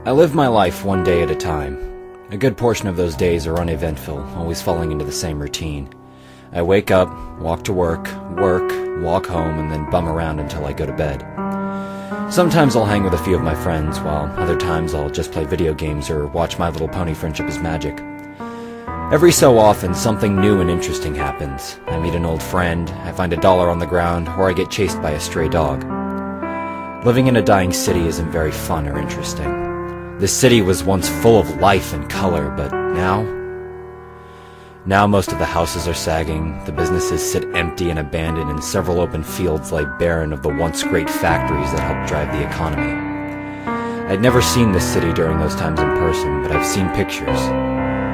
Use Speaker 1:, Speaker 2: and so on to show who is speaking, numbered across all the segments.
Speaker 1: I live my life one day at a time. A good portion of those days are uneventful, always falling into the same routine. I wake up, walk to work, walk home, and then bum around until I go to bed. Sometimes I'll hang with a few of my friends, while other times I'll just play video games or watch My Little Pony Friendship is Magic. Every so often, something new and interesting happens. I meet an old friend, I find $1 on the ground, or I get chased by a stray dog. Living in a dying city isn't very fun or interesting. This city was once full of life and color, but now most of the houses are sagging, the businesses sit empty and abandoned, and several open fields lie barren of the once great factories that helped drive the economy. I'd never seen this city during those times in person, but I've seen pictures.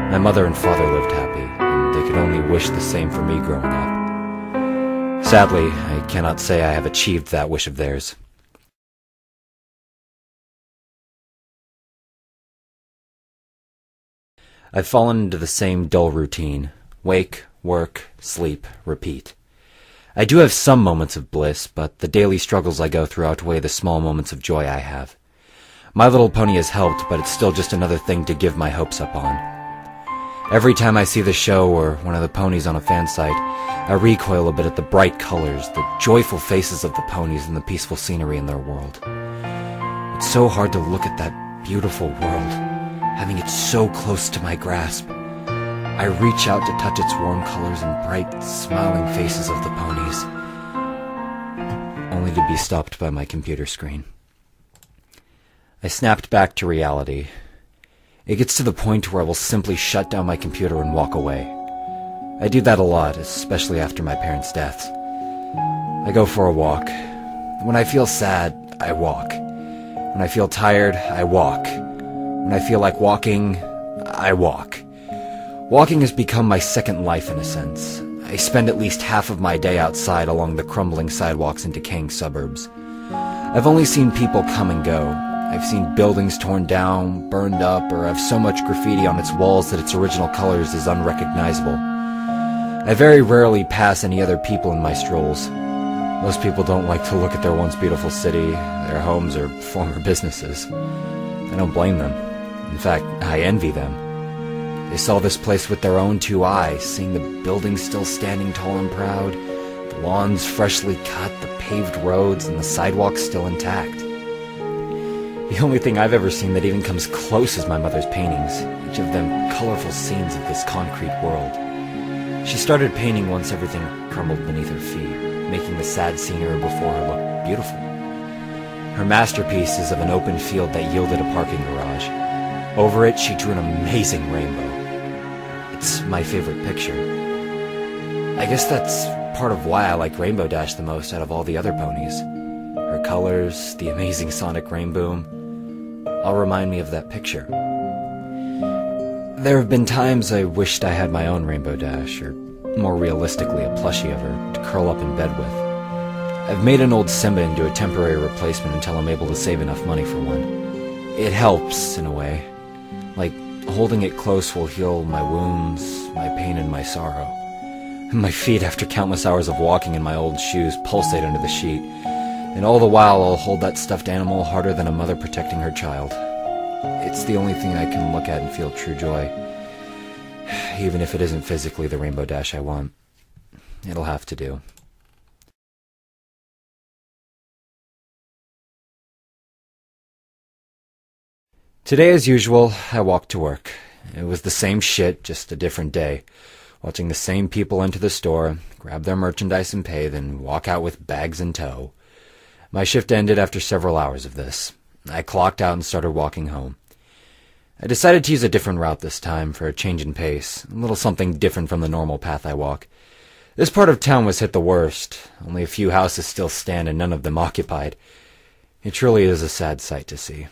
Speaker 1: My mother and father lived happy, and they could only wish the same for me growing up. Sadly, I cannot say I have achieved that wish of theirs. I've fallen into the same dull routine. Wake, work, sleep, repeat. I do have some moments of bliss, but the daily struggles I go through outweigh the small moments of joy I have. My Little Pony has helped, but it's still just another thing to give my hopes up on. Every time I see the show or one of the ponies on a fan site, I recoil a bit at the bright colors, the joyful faces of the ponies, and the peaceful scenery in their world. It's so hard to look at that beautiful world, having it so close to my grasp. I reach out to touch its warm colors and bright, smiling faces of the ponies, only to be stopped by my computer screen. I snapped back to reality. It gets to the point where I will simply shut down my computer and walk away. I do that a lot, especially after my parents' deaths. I go for a walk. When I feel sad, I walk. When I feel tired, I walk. When I feel like walking, I walk. Walking has become my second life in a sense. I spend at least half of my day outside along the crumbling sidewalks and decaying suburbs. I've only seen people come and go. I've seen buildings torn down, burned up, or have so much graffiti on its walls that its original colors is unrecognizable. I very rarely pass any other people in my strolls. Most people don't like to look at their once beautiful city, their homes, or former businesses. I don't blame them. In fact, I envy them. They saw this place with their own two eyes, seeing the buildings still standing tall and proud, the lawns freshly cut, the paved roads, and the sidewalks still intact. The only thing I've ever seen that even comes close is my mother's paintings, each of them colorful scenes of this concrete world. She started painting once everything crumbled beneath her feet, making the sad scenery before her look beautiful. Her masterpiece is of an open field that yielded a parking garage. Over it, she drew an amazing rainbow. It's my favorite picture. I guess that's part of why I like Rainbow Dash the most out of all the other ponies. Her colors, the amazing sonic rainbow, all remind me of that picture. There have been times I wished I had my own Rainbow Dash, or more realistically, a plushie of her to curl up in bed with. I've made an old Simba into a temporary replacement until I'm able to save enough money for one. It helps, in a way. Like, holding it close will heal my wounds, my pain, and my sorrow. My feet, after countless hours of walking in my old shoes, pulsate under the sheet. And all the while, I'll hold that stuffed animal harder than a mother protecting her child. It's the only thing I can look at and feel true joy. Even if it isn't physically the Rainbow Dash I want. It'll have to do. Today, as usual, I walked to work. It was the same shit, just a different day. Watching the same people enter the store, grab their merchandise and pay, then walk out with bags in tow. My shift ended after several hours of this. I clocked out and started walking home. I decided to use a different route this time for a change in pace, a little something different from the normal path I walk. This part of town was hit the worst. Only a few houses still stand and none of them occupied. It truly is a sad sight to see.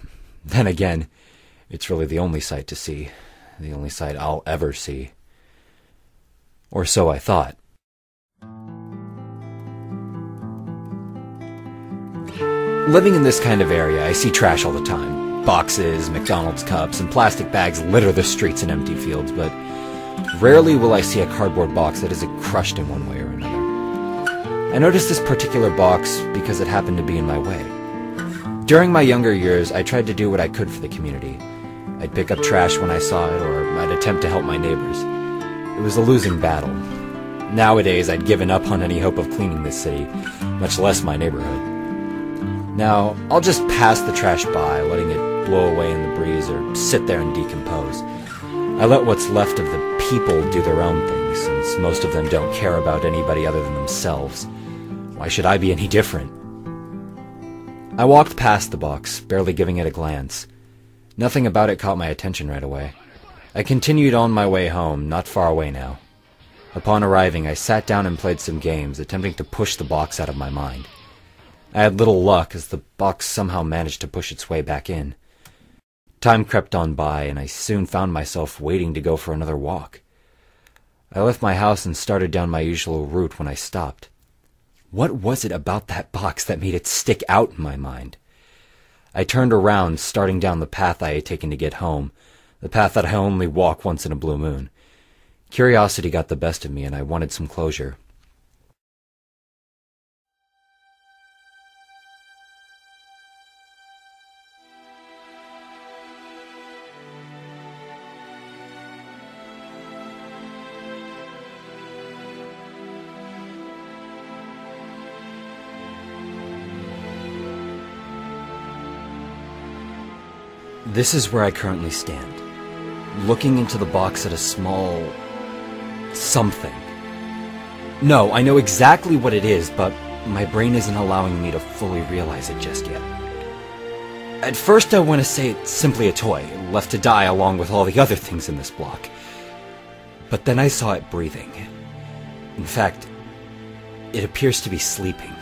Speaker 1: Then again, it's really the only sight to see. The only sight I'll ever see. Or so I thought. Living in this kind of area, I see trash all the time. Boxes, McDonald's cups, and plastic bags litter the streets and empty fields, but rarely will I see a cardboard box that isn't crushed in one way or another. I noticed this particular box because it happened to be in my way. During my younger years, I tried to do what I could for the community. I'd pick up trash when I saw it, or I'd attempt to help my neighbors. It was a losing battle. Nowadays, I'd given up on any hope of cleaning this city, much less my neighborhood. Now, I'll just pass the trash by, letting it blow away in the breeze or sit there and decompose. I let what's left of the people do their own thing, since most of them don't care about anybody other than themselves. Why should I be any different? I walked past the box, barely giving it a glance. Nothing about it caught my attention right away. I continued on my way home, not far away now. Upon arriving, I sat down and played some games, attempting to push the box out of my mind. I had little luck, as the box somehow managed to push its way back in. Time crept on by, and I soon found myself waiting to go for another walk. I left my house and started down my usual route when I stopped. What was it about that box that made it stick out in my mind? I turned around, starting down the path I had taken to get home, the path that I only walk once in a blue moon. Curiosity got the best of me, and I wanted some closure. This is where I currently stand, looking into the box at a small something. No, I know exactly what it is, but my brain isn't allowing me to fully realize it just yet. At first I want to say it's simply a toy, left to die along with all the other things in this block. But then I saw it breathing. In fact, it appears to be sleeping.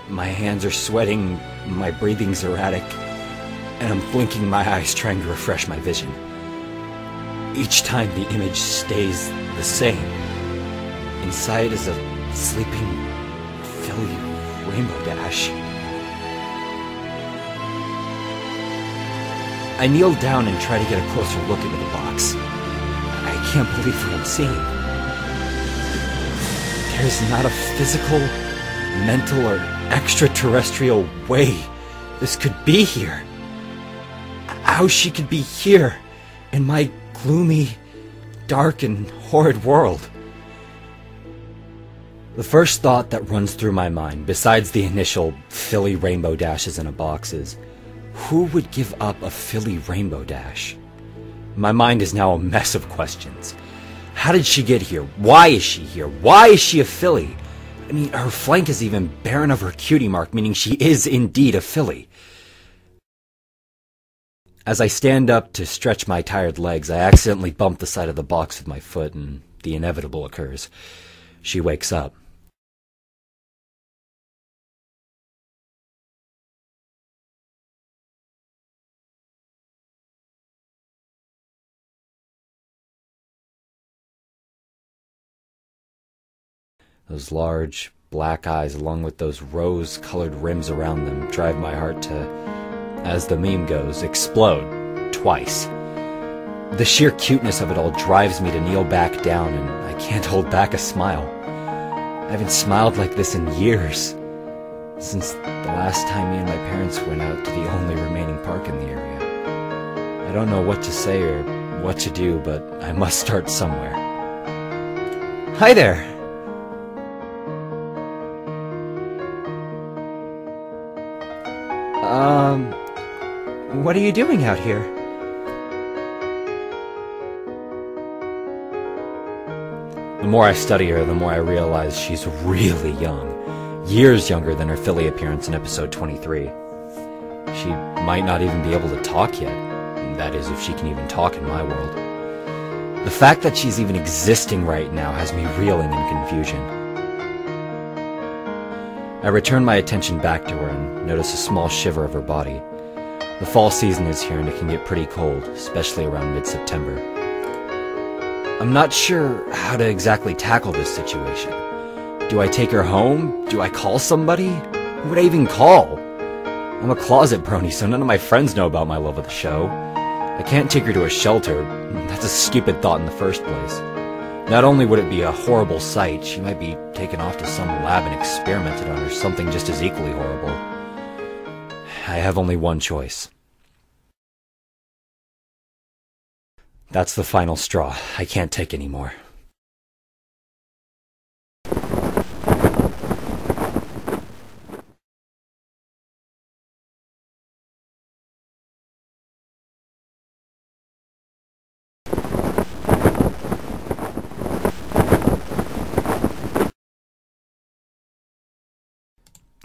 Speaker 1: My hands are sweating, my breathing's erratic, and I'm blinking my eyes trying to refresh my vision. Each time the image stays the same. Inside is a sleeping, Philly Rainbow Dash. I kneel down and try to get a closer look into the box. I can't believe what I'm seeing. There's not a physical, mental, or extraterrestrial way this could be here. How she could be here, in my gloomy, dark, and horrid world. The first thought that runs through my mind, besides the initial Philly Rainbow Dashes in a box, is, who would give up a Philly Rainbow Dash? My mind is now a mess of questions. How did she get here? Why is she here? Why is she a Philly? I mean, her flank is even barren of her cutie mark, meaning she is indeed a Philly. As I stand up to stretch my tired legs, I accidentally bump the side of the box with my foot, and the inevitable occurs. She wakes up. Those large, black eyes, along with those rose-colored rims around them, drive my heart to, as the meme goes, explode twice. The sheer cuteness of it all drives me to kneel back down, and I can't hold back a smile. I haven't smiled like this in years, since the last time me and my parents went out to the only remaining park in the area. I don't know what to say or what to do, but I must start somewhere. Hi there! What are you doing out here? The more I study her, the more I realize she's really young. Years younger than her Philly appearance in episode 23. She might not even be able to talk yet. That is, if she can even talk in my world. The fact that she's even existing right now has me reeling in confusion. I return my attention back to her and notice a small shiver of her body. The fall season is here and it can get pretty cold, especially around mid-September. I'm not sure how to exactly tackle this situation. Do I take her home? Do I call somebody? Who would I even call? I'm a closet brony, so none of my friends know about my love of the show. I can't take her to a shelter. That's a stupid thought in the first place. Not only would it be a horrible sight, she might be taken off to some lab and experimented on, or something just as equally horrible. I have only one choice. That's the final straw. I can't take any more.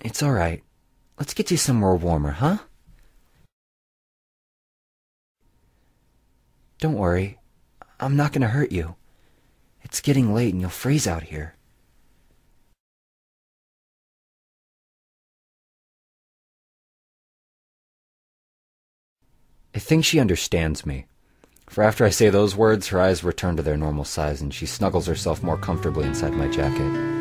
Speaker 1: It's alright. Let's get you somewhere warmer, huh? Don't worry. I'm not gonna hurt you. It's getting late and you'll freeze out here. I think she understands me. For after I say those words, her eyes return to their normal size and she snuggles herself more comfortably inside my jacket.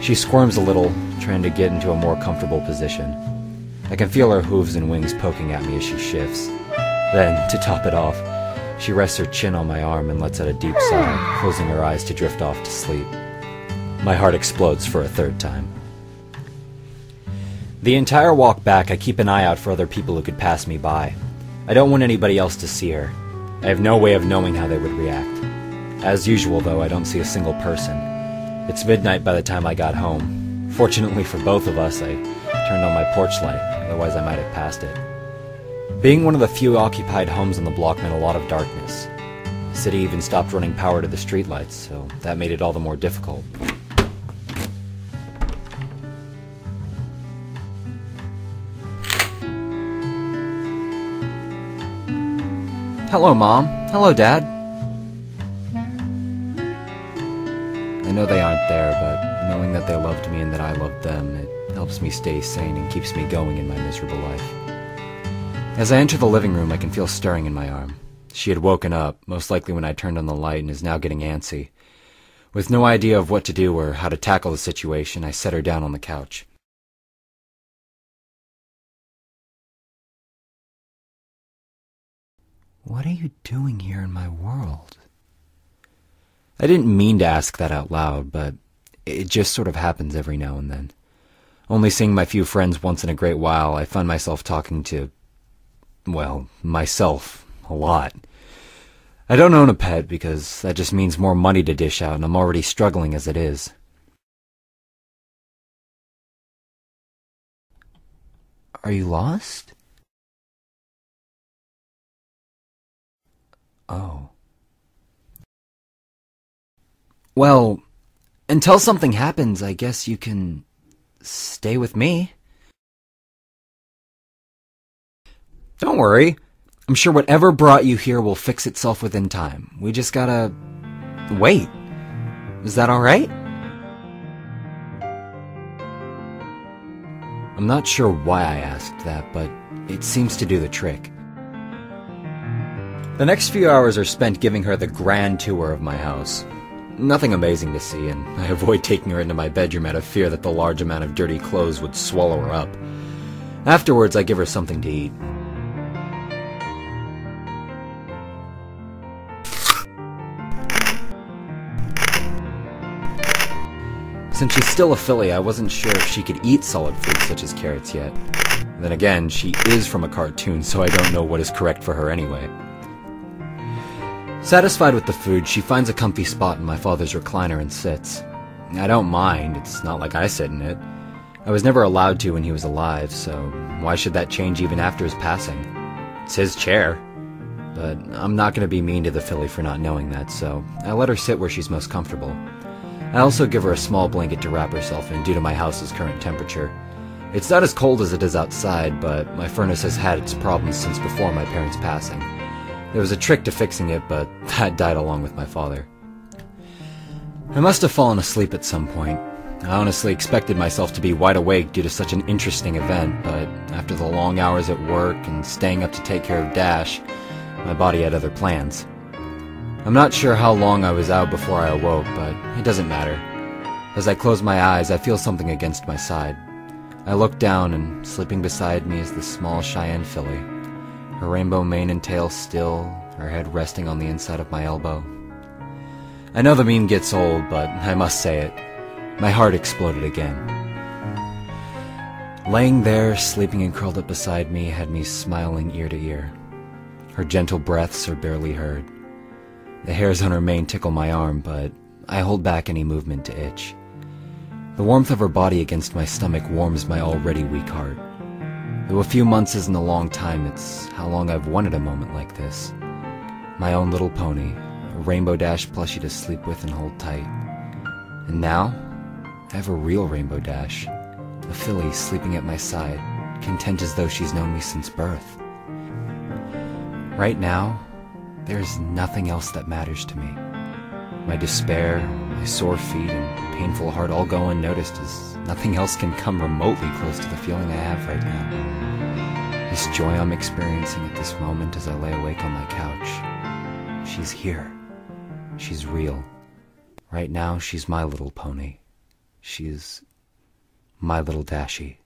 Speaker 1: She squirms a little, trying to get into a more comfortable position. I can feel her hooves and wings poking at me as she shifts. Then, to top it off, she rests her chin on my arm and lets out a deep sigh, closing her eyes to drift off to sleep. My heart explodes for a third time. The entire walk back, I keep an eye out for other people who could pass me by. I don't want anybody else to see her. I have no way of knowing how they would react. As usual, though, I don't see a single person. It's midnight by the time I got home. Fortunately for both of us, I turned on my porch light, otherwise I might have passed it. Being one of the few occupied homes on the block meant a lot of darkness. The city even stopped running power to the streetlights, so that made it all the more difficult. Hello, Mom. Hello, Dad. I know they aren't there, but knowing that they loved me and that I loved them, it helps me stay sane and keeps me going in my miserable life. As I enter the living room, I can feel stirring in my arm. She had woken up, most likely when I turned on the light, and is now getting antsy. With no idea of what to do or how to tackle the situation, I set her down on the couch. What are you doing here in my world? I didn't mean to ask that out loud, but it just sort of happens every now and then. Only seeing my few friends once in a great while, I find myself talking to, well, myself a lot. I don't own a pet because that just means more money to dish out and I'm already struggling as it is. Are you lost? Oh. Well, until something happens, I guess you can stay with me. Don't worry. I'm sure whatever brought you here will fix itself within time. We just gotta wait. Is that alright? I'm not sure why I asked that, but it seems to do the trick. The next few hours are spent giving her the grand tour of my house. Nothing amazing to see, and I avoid taking her into my bedroom out of fear that the large amount of dirty clothes would swallow her up. Afterwards, I give her something to eat. Since she's still a filly, I wasn't sure if she could eat solid foods such as carrots yet. Then again, she is from a cartoon, so I don't know what is correct for her anyway. Satisfied with the food, she finds a comfy spot in my father's recliner and sits. I don't mind, it's not like I sit in it. I was never allowed to when he was alive, so why should that change even after his passing? It's his chair. But I'm not going to be mean to the filly for not knowing that, so I let her sit where she's most comfortable. I also give her a small blanket to wrap herself in due to my house's current temperature. It's not as cold as it is outside, but my furnace has had its problems since before my parents' passing. There was a trick to fixing it, but that died along with my father. I must have fallen asleep at some point. I honestly expected myself to be wide awake due to such an interesting event, but after the long hours at work and staying up to take care of Dash, my body had other plans. I'm not sure how long I was out before I awoke, but it doesn't matter. As I close my eyes, I feel something against my side. I look down, and sleeping beside me is the small Cheyenne filly. Her rainbow mane and tail still, her head resting on the inside of my elbow. I know the meme gets old, but I must say it. My heart exploded again. Laying there, sleeping and curled up beside me, had me smiling ear to ear. Her gentle breaths are barely heard. The hairs on her mane tickle my arm, but I hold back any movement to itch. The warmth of her body against my stomach warms my already weak heart. Though a few months isn't a long time, it's how long I've wanted a moment like this. My own little pony, a Rainbow Dash plushie to sleep with and hold tight. And now, I have a real Rainbow Dash, a filly sleeping at my side, content as though she's known me since birth. Right now, there's nothing else that matters to me. My despair, my sore feet, and painful heart all go unnoticed as nothing else can come remotely close to the feeling I have right now. This joy I'm experiencing at this moment as I lay awake on my couch. She's here. She's real. Right now, she's my little pony. She's my little Dashie.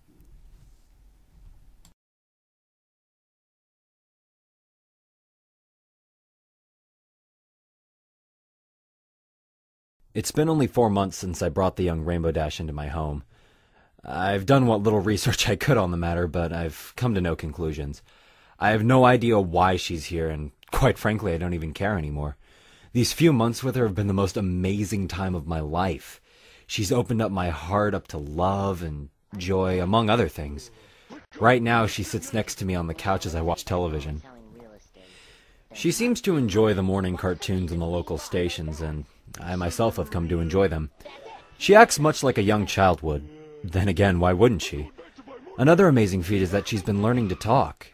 Speaker 1: It's been only 4 months since I brought the young Rainbow Dash into my home. I've done what little research I could on the matter, but I've come to no conclusions. I have no idea why she's here, and quite frankly, I don't even care anymore. These few months with her have been the most amazing time of my life. She's opened up my heart up to love and joy, among other things. Right now, she sits next to me on the couch as I watch television. She seems to enjoy the morning cartoons on the local stations, and I myself have come to enjoy them. She acts much like a young child would. Then again, why wouldn't she? Another amazing feat is that she's been learning to talk.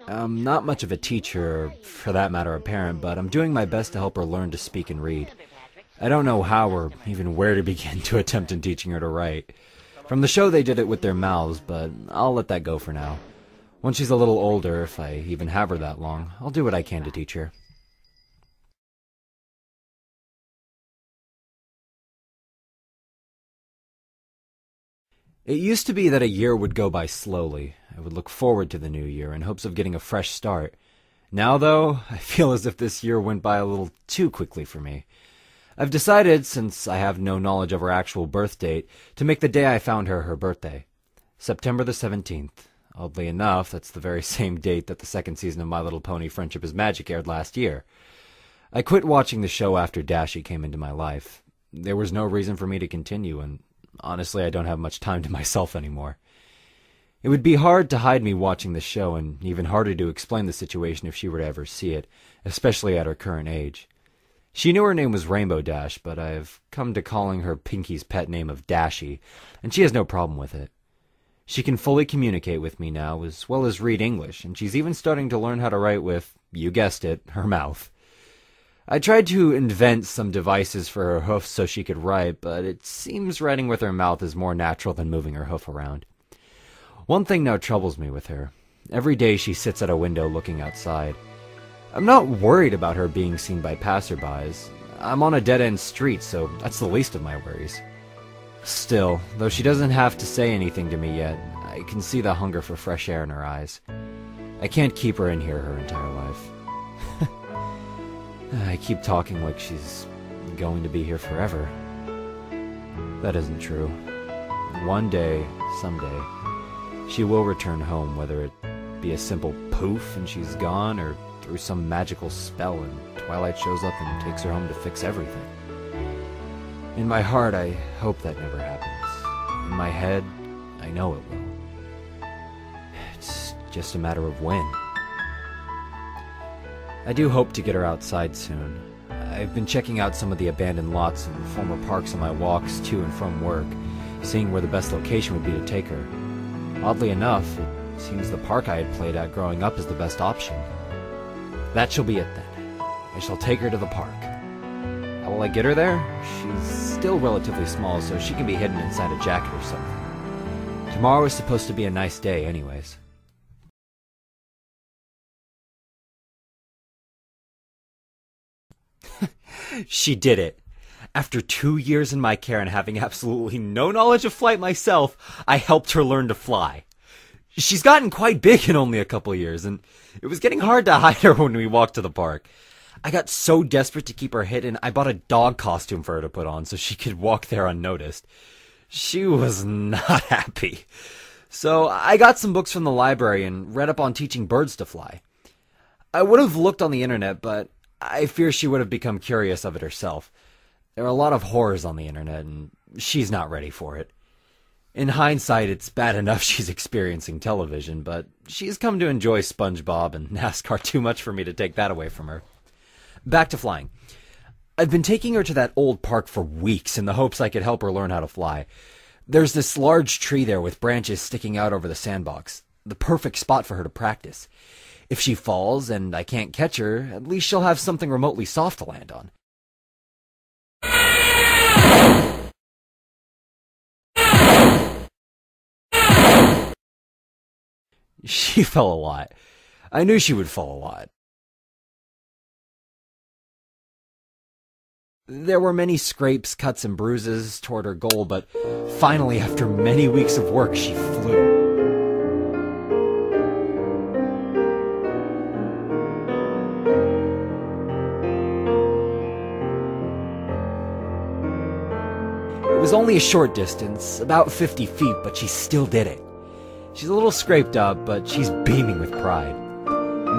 Speaker 1: I'm not much of a teacher, or for that matter a parent, but I'm doing my best to help her learn to speak and read. I don't know how or even where to begin to attempt in teaching her to write. From the show they did it with their mouths, but I'll let that go for now. Once she's a little older, if I even have her that long, I'll do what I can to teach her. It used to be that a year would go by slowly. I would look forward to the new year in hopes of getting a fresh start. Now, though, I feel as if this year went by a little too quickly for me. I've decided, since I have no knowledge of her actual birth date, to make the day I found her her birthday. September the 17th. Oddly enough, that's the very same date that the second season of My Little Pony Friendship is Magic aired last year. I quit watching the show after Dashie came into my life. There was no reason for me to continue, and honestly, I don't have much time to myself anymore. It would be hard to hide me watching the show, and even harder to explain the situation if she were to ever see it, especially at her current age. She knew her name was Rainbow Dash, but I've come to calling her Pinky's pet name of Dashie, and she has no problem with it. She can fully communicate with me now, as well as read English, and she's even starting to learn how to write with, you guessed it, her mouth. I tried to invent some devices for her hoofs so she could write, but it seems writing with her mouth is more natural than moving her hoof around. One thing now troubles me with her. Every day she sits at a window looking outside. I'm not worried about her being seen by passerbys. I'm on a dead-end street, so that's the least of my worries. Still, though she doesn't have to say anything to me yet, I can see the hunger for fresh air in her eyes. I can't keep her in here her entire life. I keep talking like she's going to be here forever. That isn't true. One day, someday, she will return home, whether it be a simple poof and she's gone, or through some magical spell and Twilight shows up and takes her home to fix everything. In my heart, I hope that never happens. In my head, I know it will. It's just a matter of when. I do hope to get her outside soon. I've been checking out some of the abandoned lots and former parks on my walks to and from work, seeing where the best location would be to take her. Oddly enough, it seems the park I had played at growing up is the best option. That shall be it then. I shall take her to the park. How will I get her there? She's still relatively small, so she can be hidden inside a jacket or something. Tomorrow is supposed to be a nice day anyways. She did it. After 2 years in my care and having absolutely no knowledge of flight myself, I helped her learn to fly. She's gotten quite big in only a couple years, and it was getting hard to hide her when we walked to the park. I got so desperate to keep her hidden, I bought a dog costume for her to put on so she could walk there unnoticed. She was not happy. So I got some books from the library and read up on teaching birds to fly. I would have looked on the internet, but I fear she would have become curious of it herself. There are a lot of horrors on the internet, and she's not ready for it. In hindsight, it's bad enough she's experiencing television, but she's come to enjoy SpongeBob and NASCAR too much for me to take that away from her. Back to flying. I've been taking her to that old park for weeks in the hopes I could help her learn how to fly. There's this large tree there with branches sticking out over the sandbox. The perfect spot for her to practice. If she falls and I can't catch her, at least she'll have something remotely soft to land on. She fell a lot. I knew she would fall a lot. There were many scrapes, cuts, and bruises toward her goal, but finally, after many weeks of work, she flew. It was only a short distance, about 50 feet, but she still did it. She's a little scraped up, but she's beaming with pride.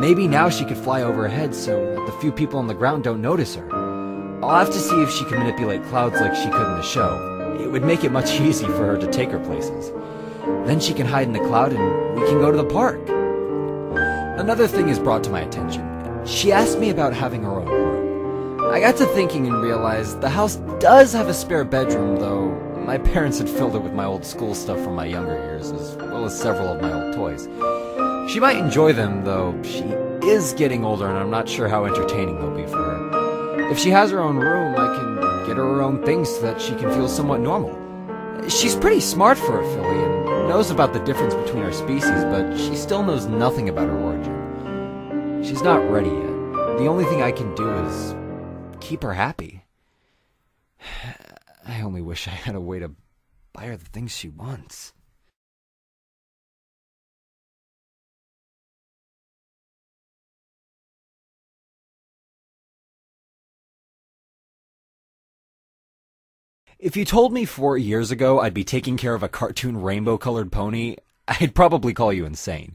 Speaker 1: Maybe now she could fly overhead so that the few people on the ground don't notice her. I'll have to see if she can manipulate clouds like she could in the show. It would make it much easier for her to take her places. Then she can hide in the cloud and we can go to the park. Another thing is brought to my attention. She asked me about having her own room. I got to thinking and realized the house does have a spare bedroom, though my parents had filled it with my old school stuff from my younger years, as well as several of my old toys. She might enjoy them, though she is getting older and I'm not sure how entertaining they'll be for her. If she has her own room, I can get her own things so that she can feel somewhat normal. She's pretty smart for a filly and knows about the difference between our species, but she still knows nothing about her origin. She's not ready yet. The only thing I can do is keep her happy. I only wish I had a way to buy her the things she wants. If you told me 4 years ago I'd be taking care of a cartoon rainbow-colored pony, I'd probably call you insane.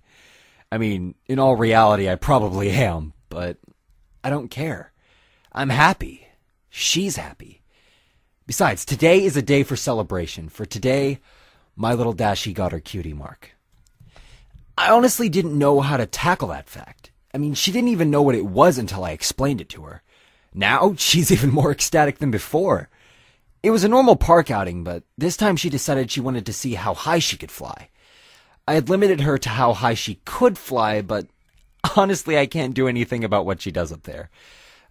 Speaker 1: I mean, in all reality, I probably am, but I don't care. I'm happy. She's happy. Besides, today is a day for celebration. For today, my little Dashie got her cutie mark. I honestly didn't know how to tackle that fact. I mean, she didn't even know what it was until I explained it to her. Now, she's even more ecstatic than before. It was a normal park outing, but this time she decided she wanted to see how high she could fly. I had limited her to how high she could fly, but honestly I can't do anything about what she does up there.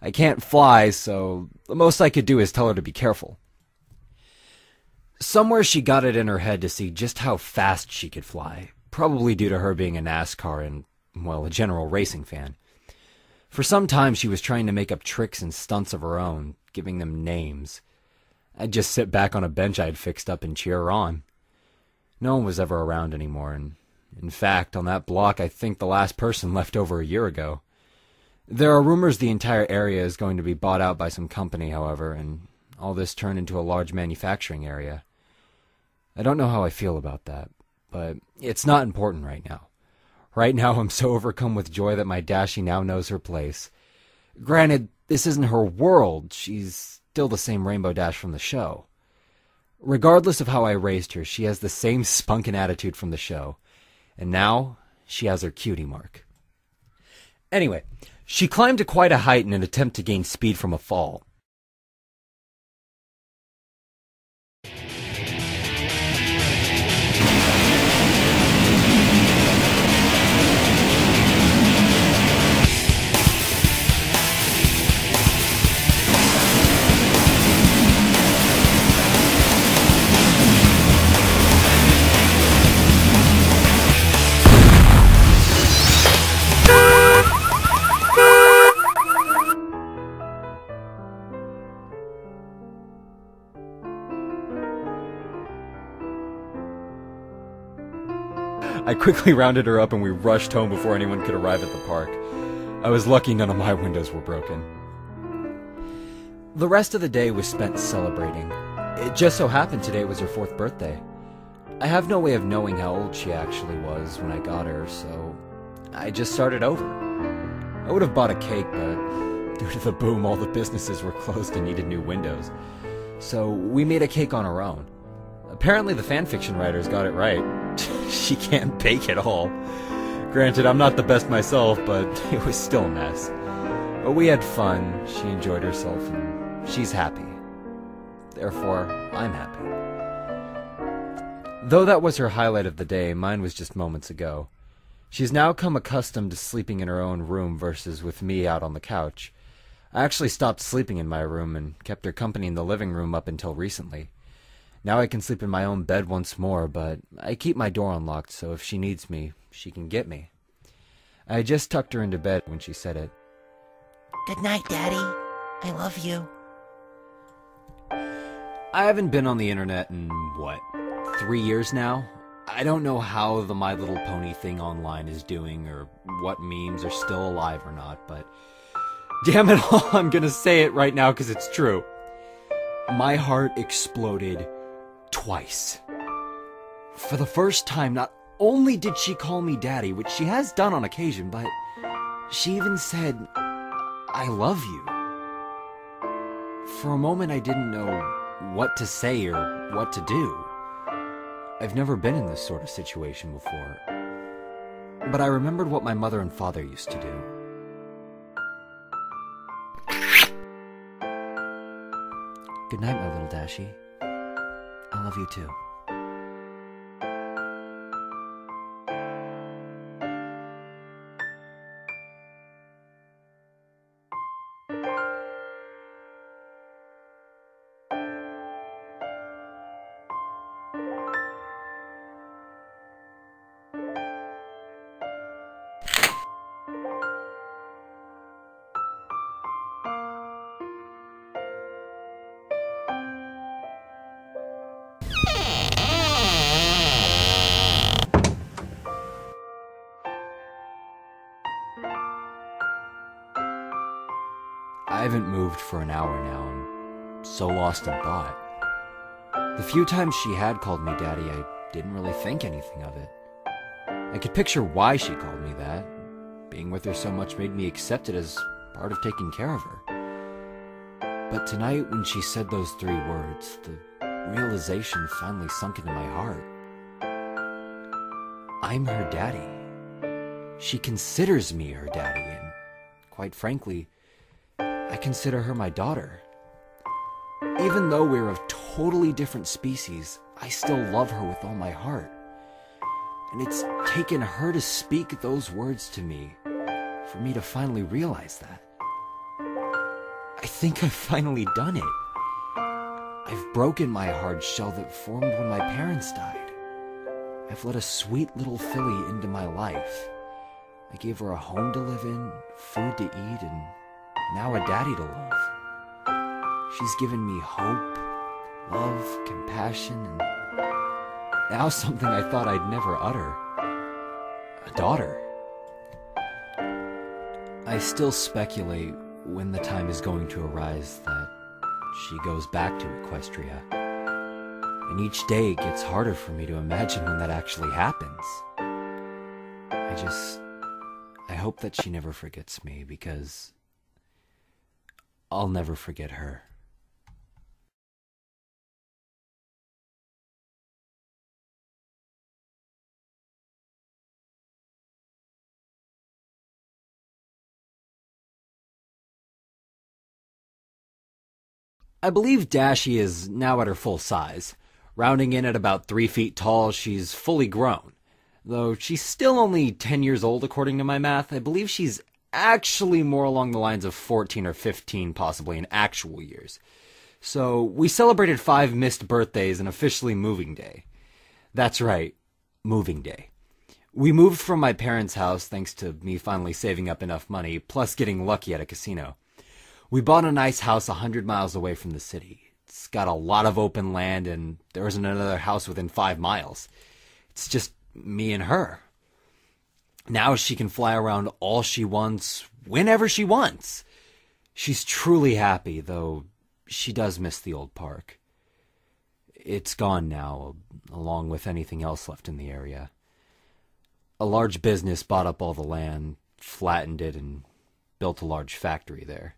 Speaker 1: I can't fly, so the most I could do is tell her to be careful. Somewhere she got it in her head to see just how fast she could fly, probably due to her being a NASCAR and, well, a general racing fan. For some time she was trying to make up tricks and stunts of her own, giving them names. I'd just sit back on a bench I had fixed up and cheer her on. No one was ever around anymore, and in fact, on that block I think the last person left over a year ago. There are rumors the entire area is going to be bought out by some company, however, and all this turned into a large manufacturing area. I don't know how I feel about that, but it's not important right now. Right now I'm so overcome with joy that my Dashie now knows her place. Granted, this isn't her world. She's still the same Rainbow Dash from the show. Regardless of how I raised her, she has the same spunk and attitude from the show. And now, she has her cutie mark. Anyway, she climbed to quite a height in an attempt to gain speed from a fall. I quickly rounded her up and we rushed home before anyone could arrive at the park. I was lucky none of my windows were broken. The rest of the day was spent celebrating. It just so happened today was her 4th birthday. I have no way of knowing how old she actually was when I got her, so I just started over. I would have bought a cake, but due to the boom, all the businesses were closed and needed new windows. So we made a cake on our own. Apparently the fanfiction writers got it right. She can't bake at all. Granted, I'm not the best myself, but it was still a mess. But we had fun, she enjoyed herself, and she's happy. Therefore, I'm happy. Though that was her highlight of the day, mine was just moments ago. She's now come accustomed to sleeping in her own room versus with me out on the couch. I actually stopped sleeping in my room and kept her company in the living room up until recently. Now I can sleep in my own bed once more, but I keep my door unlocked, so if she needs me, she can get me. I just tucked her into bed when she said it.
Speaker 2: Good night, Daddy. I love you.
Speaker 1: I haven't been on the internet in, 3 years now? I don't know how the My Little Pony thing online is doing, or what memes are still alive or not, but damn it all, I'm gonna say it right now because it's true. My heart exploded twice. For the first time, not only did she call me Daddy, which she has done on occasion, but she even said, I love you. For a moment, I didn't know what to say or what to do. I've never been in this sort of situation before, but I remembered what my mother and father used to do. Good night, my little Dashie. I love you too. I haven't moved for an hour now, and so lost in thought. The few times she had called me Daddy, I didn't really think anything of it. I could picture why she called me that. Being with her so much made me accept it as part of taking care of her. But tonight, when she said those 3 words, the realization finally sunk into my heart. I'm her daddy. She considers me her daddy, and quite frankly, I consider her my daughter. Even though we're of totally different species, I still love her with all my heart. And it's taken her to speak those words to me for me to finally realize that. I think I've finally done it. I've broken my hard shell that formed when my parents died. I've let a sweet little filly into my life. I gave her a home to live in, food to eat, and now a daddy to love. She's given me hope, love, compassion, and now something I thought I'd never utter. A daughter. I still speculate when the time is going to arise that she goes back to Equestria. And each day it gets harder for me to imagine when that actually happens. I hope that she never forgets me, because I'll never forget her. I believe Dashie is now at her full size. Rounding in at about 3 feet tall, she's fully grown. Though she's still only 10 years old according to my math, I believe she's actually more along the lines of 14 or 15 possibly in actual years. So we celebrated 5 missed birthdays and officially moving day. That's right, moving day. We moved from my parents' house thanks to me finally saving up enough money, plus getting lucky at a casino. We bought a nice house 100 miles away from the city. It's got a lot of open land, and there isn't another house within 5 miles. It's just me and her. Now she can fly around all she wants, whenever she wants. She's truly happy, though she does miss the old park. It's gone now, along with anything else left in the area. A large business bought up all the land, flattened it, and built a large factory there.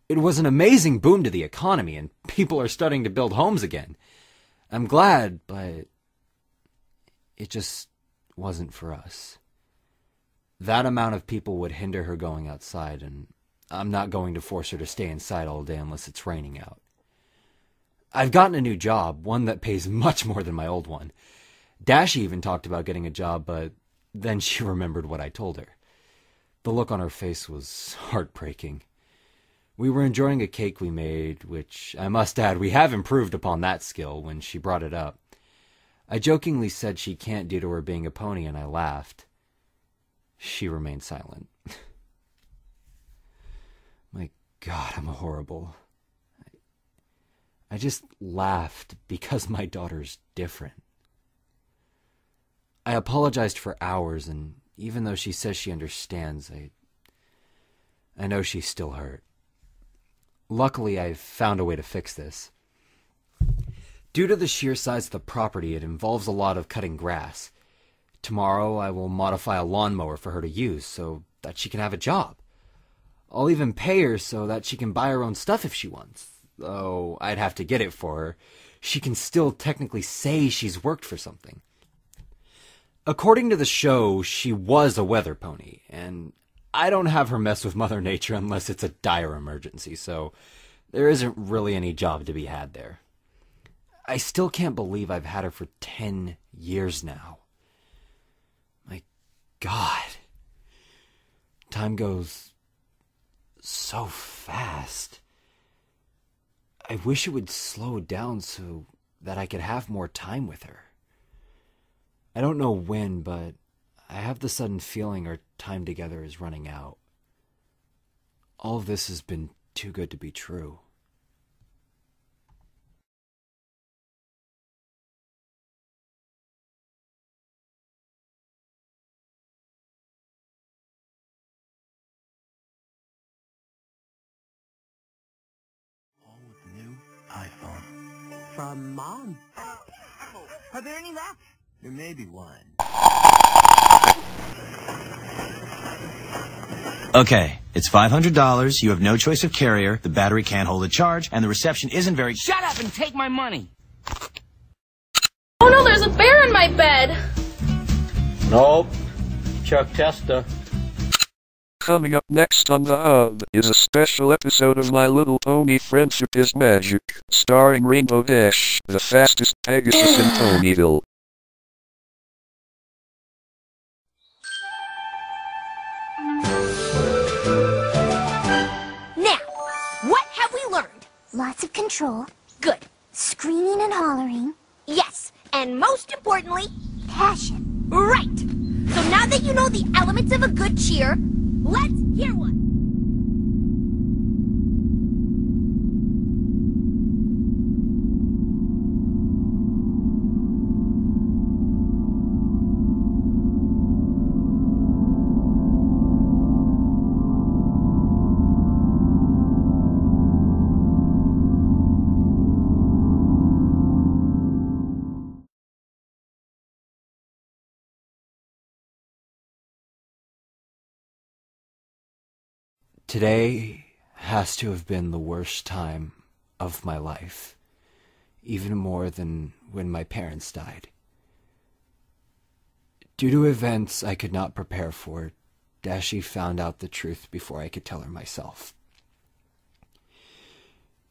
Speaker 1: It was an amazing boom to the economy, and people are starting to build homes again. I'm glad, but it just wasn't for us. That amount of people would hinder her going outside, and I'm not going to force her to stay inside all day unless it's raining out. I've gotten a new job, one that pays much more than my old one. Dashie even talked about getting a job, but then she remembered what I told her. The look on her face was heartbreaking. We were enjoying a cake we made, which, I must add, we have improved upon that skill, when she brought it up. I jokingly said she can't due to her being a pony, and I laughed. She remained silent. My God, I'm horrible. I just laughed because my daughter's different. I apologized for hours, and even though she says she understands, I know she's still hurt. Luckily, I've found a way to fix this. Due to the sheer size of the property, it involves a lot of cutting grass. Tomorrow, I will modify a lawnmower for her to use so that she can have a job. I'll even pay her so that she can buy her own stuff if she wants. Though I'd have to get it for her. She can still technically say she's worked for something. According to the show, she was a weather pony, and I don't have her mess with Mother Nature unless it's a dire emergency, so there isn't really any job to be had there. I still can't believe I've had her for 10 years now. My God. Time goes so fast. I wish it would slow down so that I could have more time with her. I don't know when, but I have the sudden feeling our time together is running out. All of this has been too good to be true.
Speaker 3: New iPhone.
Speaker 4: From Mom.
Speaker 2: Are there any left?
Speaker 3: There may be one. Okay, it's $500, you have no choice of carrier, the battery can't hold a charge, and the reception isn't very—
Speaker 5: Shut up and take my money!
Speaker 6: Oh no, there's a bear in my bed!
Speaker 5: Nope. Chuck Testa.
Speaker 7: Coming up next on The Hub is a special episode of My Little Pony Friendship is Magic, starring Rainbow Dash, the fastest Pegasus in Ponyville.
Speaker 8: Now, what have we learned?
Speaker 9: Lots of control,
Speaker 8: Good.
Speaker 9: screaming and hollering,
Speaker 8: Yes, and most importantly,
Speaker 9: passion.
Speaker 8: right. So now that you know the elements of a good cheer, let's hear one.
Speaker 1: Today has to have been the worst time of my life, even more than when my parents died. Due to events I could not prepare for, Dashie found out the truth before I could tell her myself.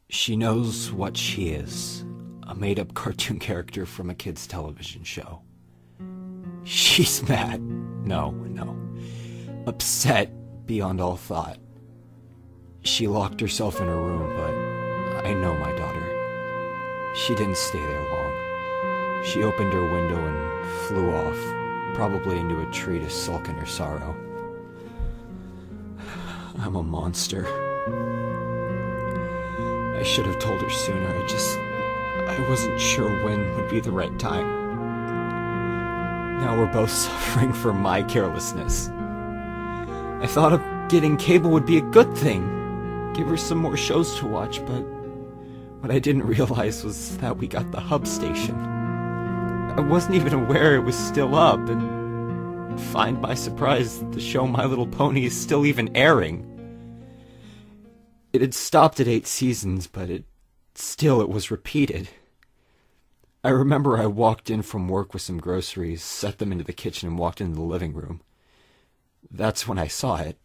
Speaker 1: She knows what she is, a made-up cartoon character from a kid's television show. She's mad. No. Upset beyond all thought. She locked herself in her room, but I know my daughter. She didn't stay there long. She opened her window and flew off, probably into a tree to sulk in her sorrow. I'm a monster. I should have told her sooner. I wasn't sure when would be the right time. Now we're both suffering for my carelessness. I thought getting cable would be a good thing. Give her some more shows to watch, but What I didn't realize was that we got the hub station. I wasn't even aware it was still up, and find my surprise that the show My Little Pony is still even airing. It had stopped at 8 seasons, but it was repeated. I remember I walked in from work with some groceries, set them into the kitchen, and walked into the living room. That's when I saw it.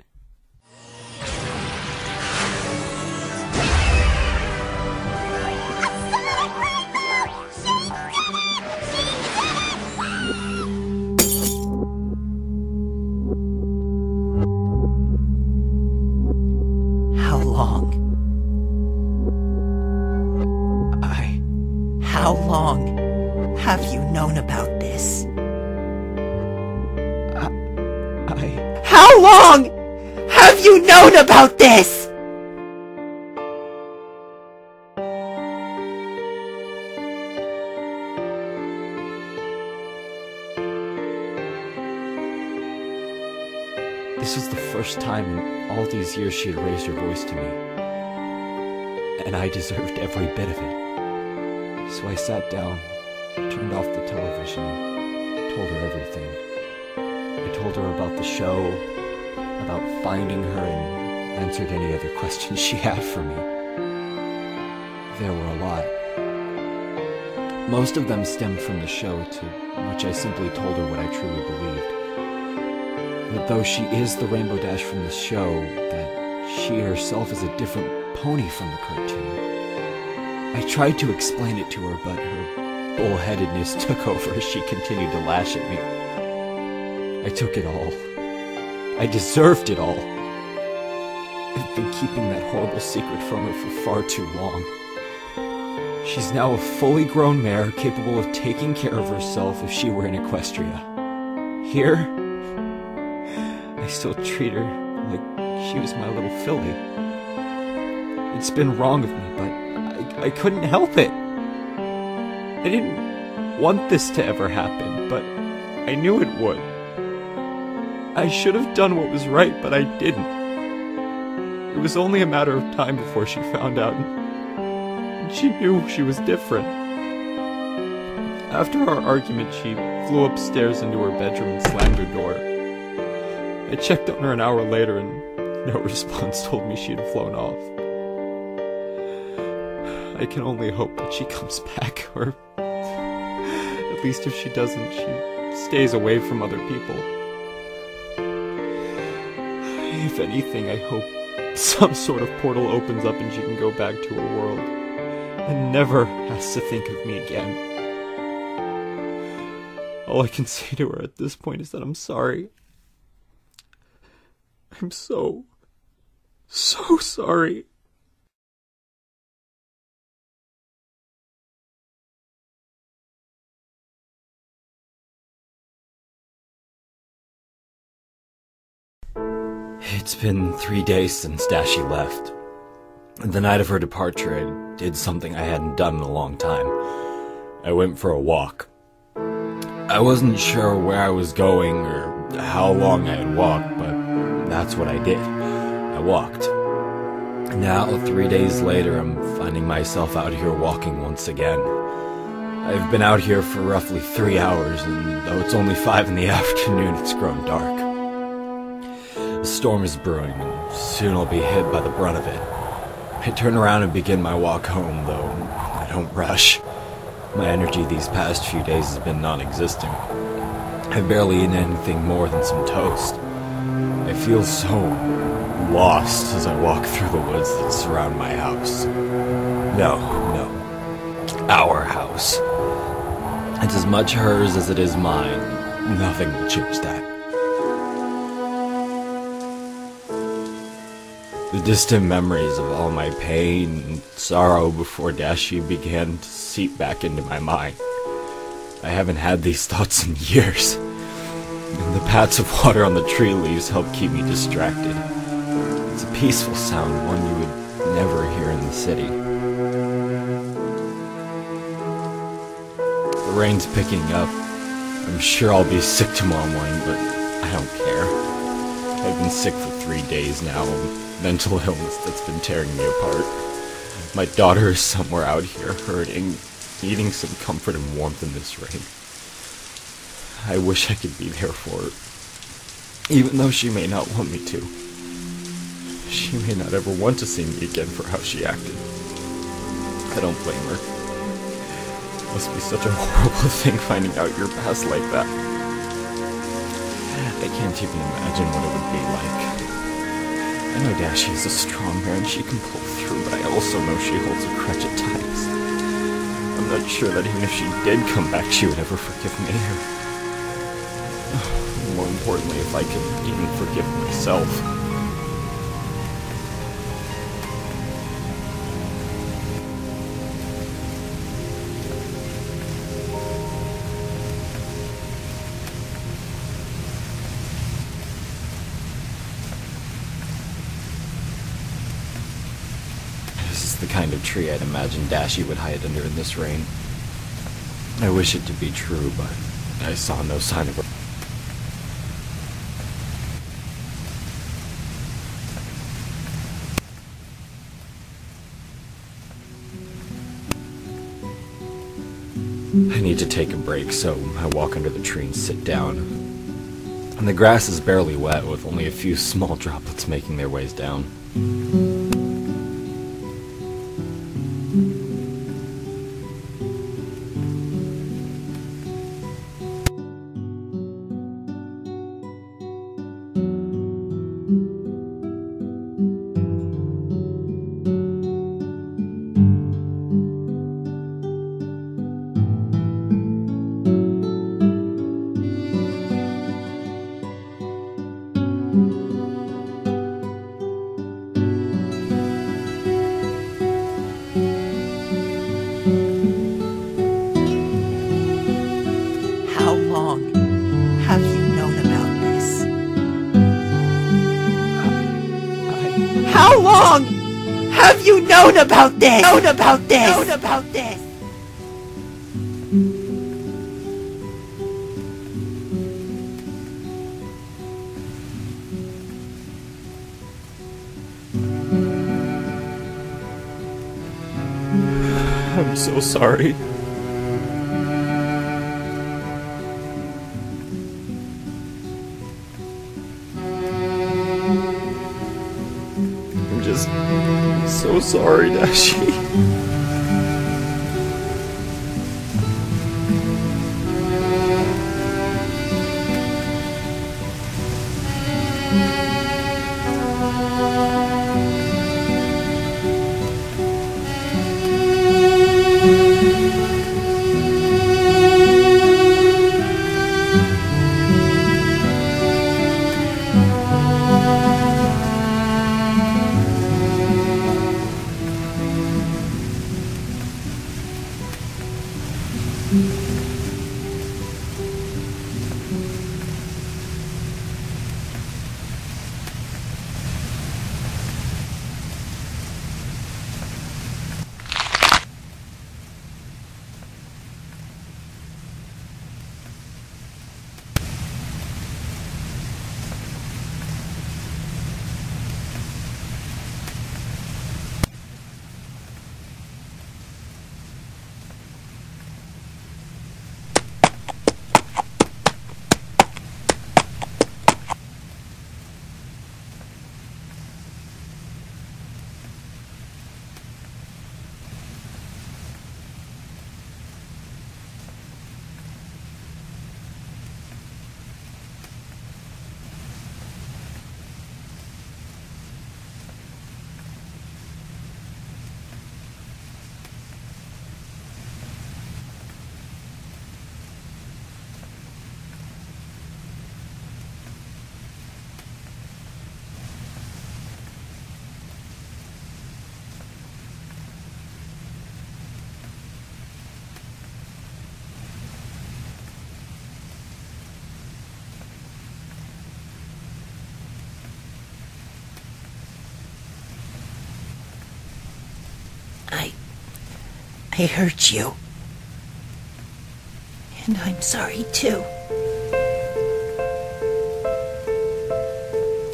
Speaker 2: How long have you known about this? How long have you known about this?
Speaker 1: This was the first time in all these years she had raised her voice to me, and I deserved every bit of it. So I sat down, turned off the television, and told her everything. I told her about the show, about finding her, and answered any other questions she had for me. There were a lot. Most of them stemmed from the show, to which I simply told her what I truly believed. That though she is the Rainbow Dash from the show, that she herself is a different pony from the cartoon. I tried to explain it to her, but her bullheadedness took over as she continued to lash at me. I took it all. I deserved it all. I've been keeping that horrible secret from her for far too long. She's now a fully grown mare capable of taking care of herself if she were in Equestria. Here, I still treat her like she was my little filly. It's been wrong of me, but I couldn't help it. I didn't want this to ever happen, but I knew it would. I should have done what was right, but I didn't. It was only a matter of time before she found out, and she knew she was different. After our argument, she flew upstairs into her bedroom and slammed her door. I checked on her an hour later, and no response told me she had flown off. I can only hope that she comes back, or at least if she doesn't, she stays away from other people. If anything, I hope some sort of portal opens up and she can go back to her world, and never has to think of me again. All I can say to her at this point is that I'm sorry. I'm so sorry. It's been 3 days since Dashie left. The night of her departure, I did something I hadn't done in a long time. I went for a walk. I wasn't sure where I was going or how long I had walked, but that's what I did. I walked. Now, 3 days later, I'm finding myself out here walking once again. I've been out here for roughly 3 hours, and though it's only 5 in the afternoon, it's grown dark. A storm is brewing, and soon I'll be hit by the brunt of it. I turn around and begin my walk home, though I don't rush. My energy these past few days has been non-existent. I've barely eaten anything more than some toast. I feel so lost as I walk through the woods that surround my house. No, our house. It's as much hers as it is mine. Nothing will change that. The distant memories of all my pain and sorrow before Dashie began to seep back into my mind. I haven't had these thoughts in years, and the pats of water on the tree leaves help keep me distracted. It's a peaceful sound, one you would never hear in the city. The rain's picking up. I'm sure I'll be sick tomorrow morning, but I don't care. I've been sick for 3 days now. Mental illness that's been tearing me apart. My daughter is somewhere out here hurting, needing some comfort and warmth in this rain. I wish I could be there for her, even though she may not want me to. She may not ever want to see me again for how she acted. I don't blame her. It must be such a horrible thing finding out your past like that. I can't even imagine what it would be like. I know Dashie is a strong man, she can pull through, but I also know she holds a grudge at times. I'm not sure that even if she did come back, she would ever forgive me. More importantly, if I could even forgive myself. This is the kind of tree I'd imagine Dashie would hide under in this rain. I wish it to be true, but I saw no sign of her. I need to take a break, so I walk under the tree and sit down. And the grass is barely wet, with only a few small droplets making their ways down.
Speaker 2: How long have you known about this? How long have you known about this? Known about this? Known about this?
Speaker 1: I'm so sorry. I'm so sorry, Dashie.
Speaker 2: I hurt you. And I'm sorry too.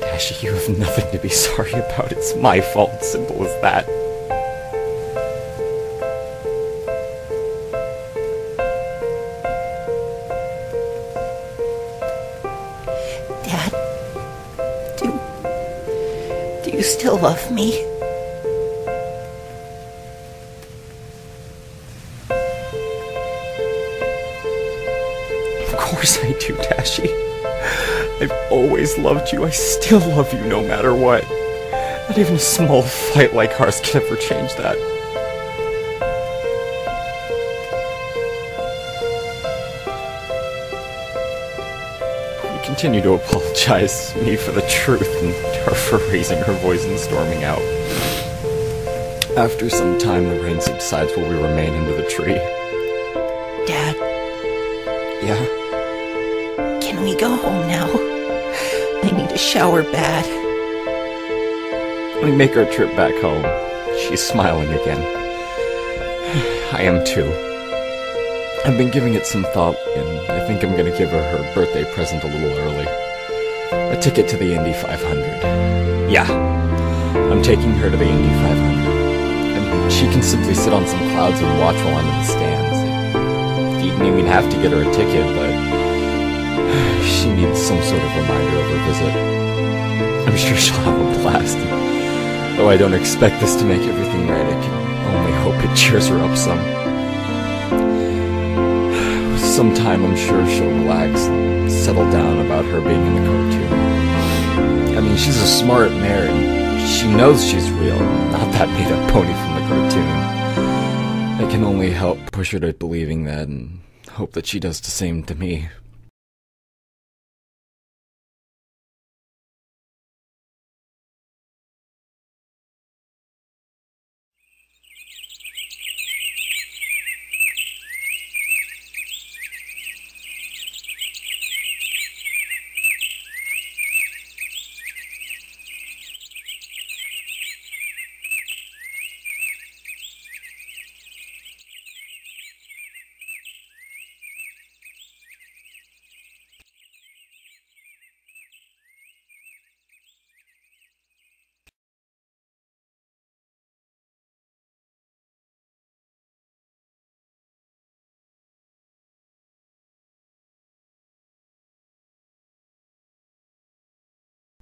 Speaker 1: Dashie, you have nothing to be sorry about. It's my fault, simple as that.
Speaker 2: you still love me?
Speaker 1: Of course I do, Dashie. I've always loved you. I still love you no matter what. Not even a small fight like ours can ever change that. You continue to apologize to me for the truth and her for raising her voice and storming out. After some time, the rain subsides while we remain under the tree.
Speaker 2: Dad,
Speaker 1: Yeah?
Speaker 2: can we go home now? I need a shower bad.
Speaker 1: We make our trip back home. She's smiling again. I am too. I've been giving it some thought, and I think I'm gonna give her her birthday present a little early. A ticket to the Indy 500. Yeah, I'm taking her to the Indy 500. And she can simply sit on some clouds and watch while I'm in the stands. You'd even have to get her a ticket, but she needs some sort of reminder of her visit. I'm sure she'll have a blast. Though I don't expect this to make everything right, I can only hope it cheers her up some. Sometime I'm sure she'll relax and settle down about her being in the cartoon. I mean, she's a smart mare, and she knows she's real, not that made-up pony from the cartoon. I can only help push her to believing that, and hope that she does the same to me.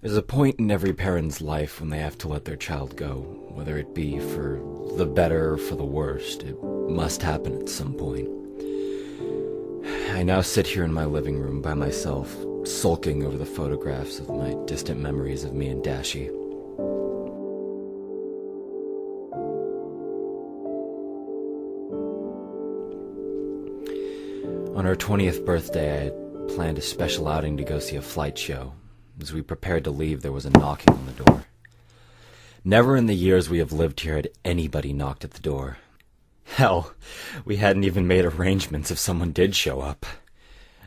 Speaker 1: There's a point in every parent's life when they have to let their child go, whether it be for the better or for the worst. It must happen at some point. I now sit here in my living room by myself, sulking over the photographs of my distant memories of me and Dashie. On her 20th birthday, I had planned a special outing to go see a flight show. As we prepared to leave, there was a knocking on the door. Never in the years we have lived here had anybody knocked at the door. Hell, we hadn't even made arrangements if someone did show up.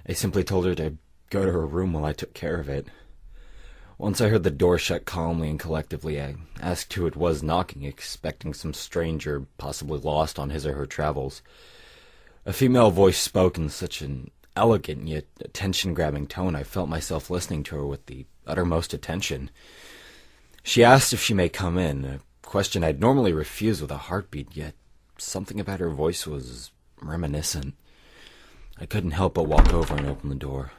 Speaker 1: I simply told her to go to her room while I took care of it. Once I heard the door shut calmly and collectively, I asked who it was knocking, expecting some stranger, possibly lost on his or her travels. A female voice spoke in such an elegant yet attention-grabbing tone, I felt myself listening to her with the uttermost attention. She asked if she may come in, a question I'd normally refuse with a heartbeat, yet something about her voice was reminiscent. I couldn't help but walk over and open the door.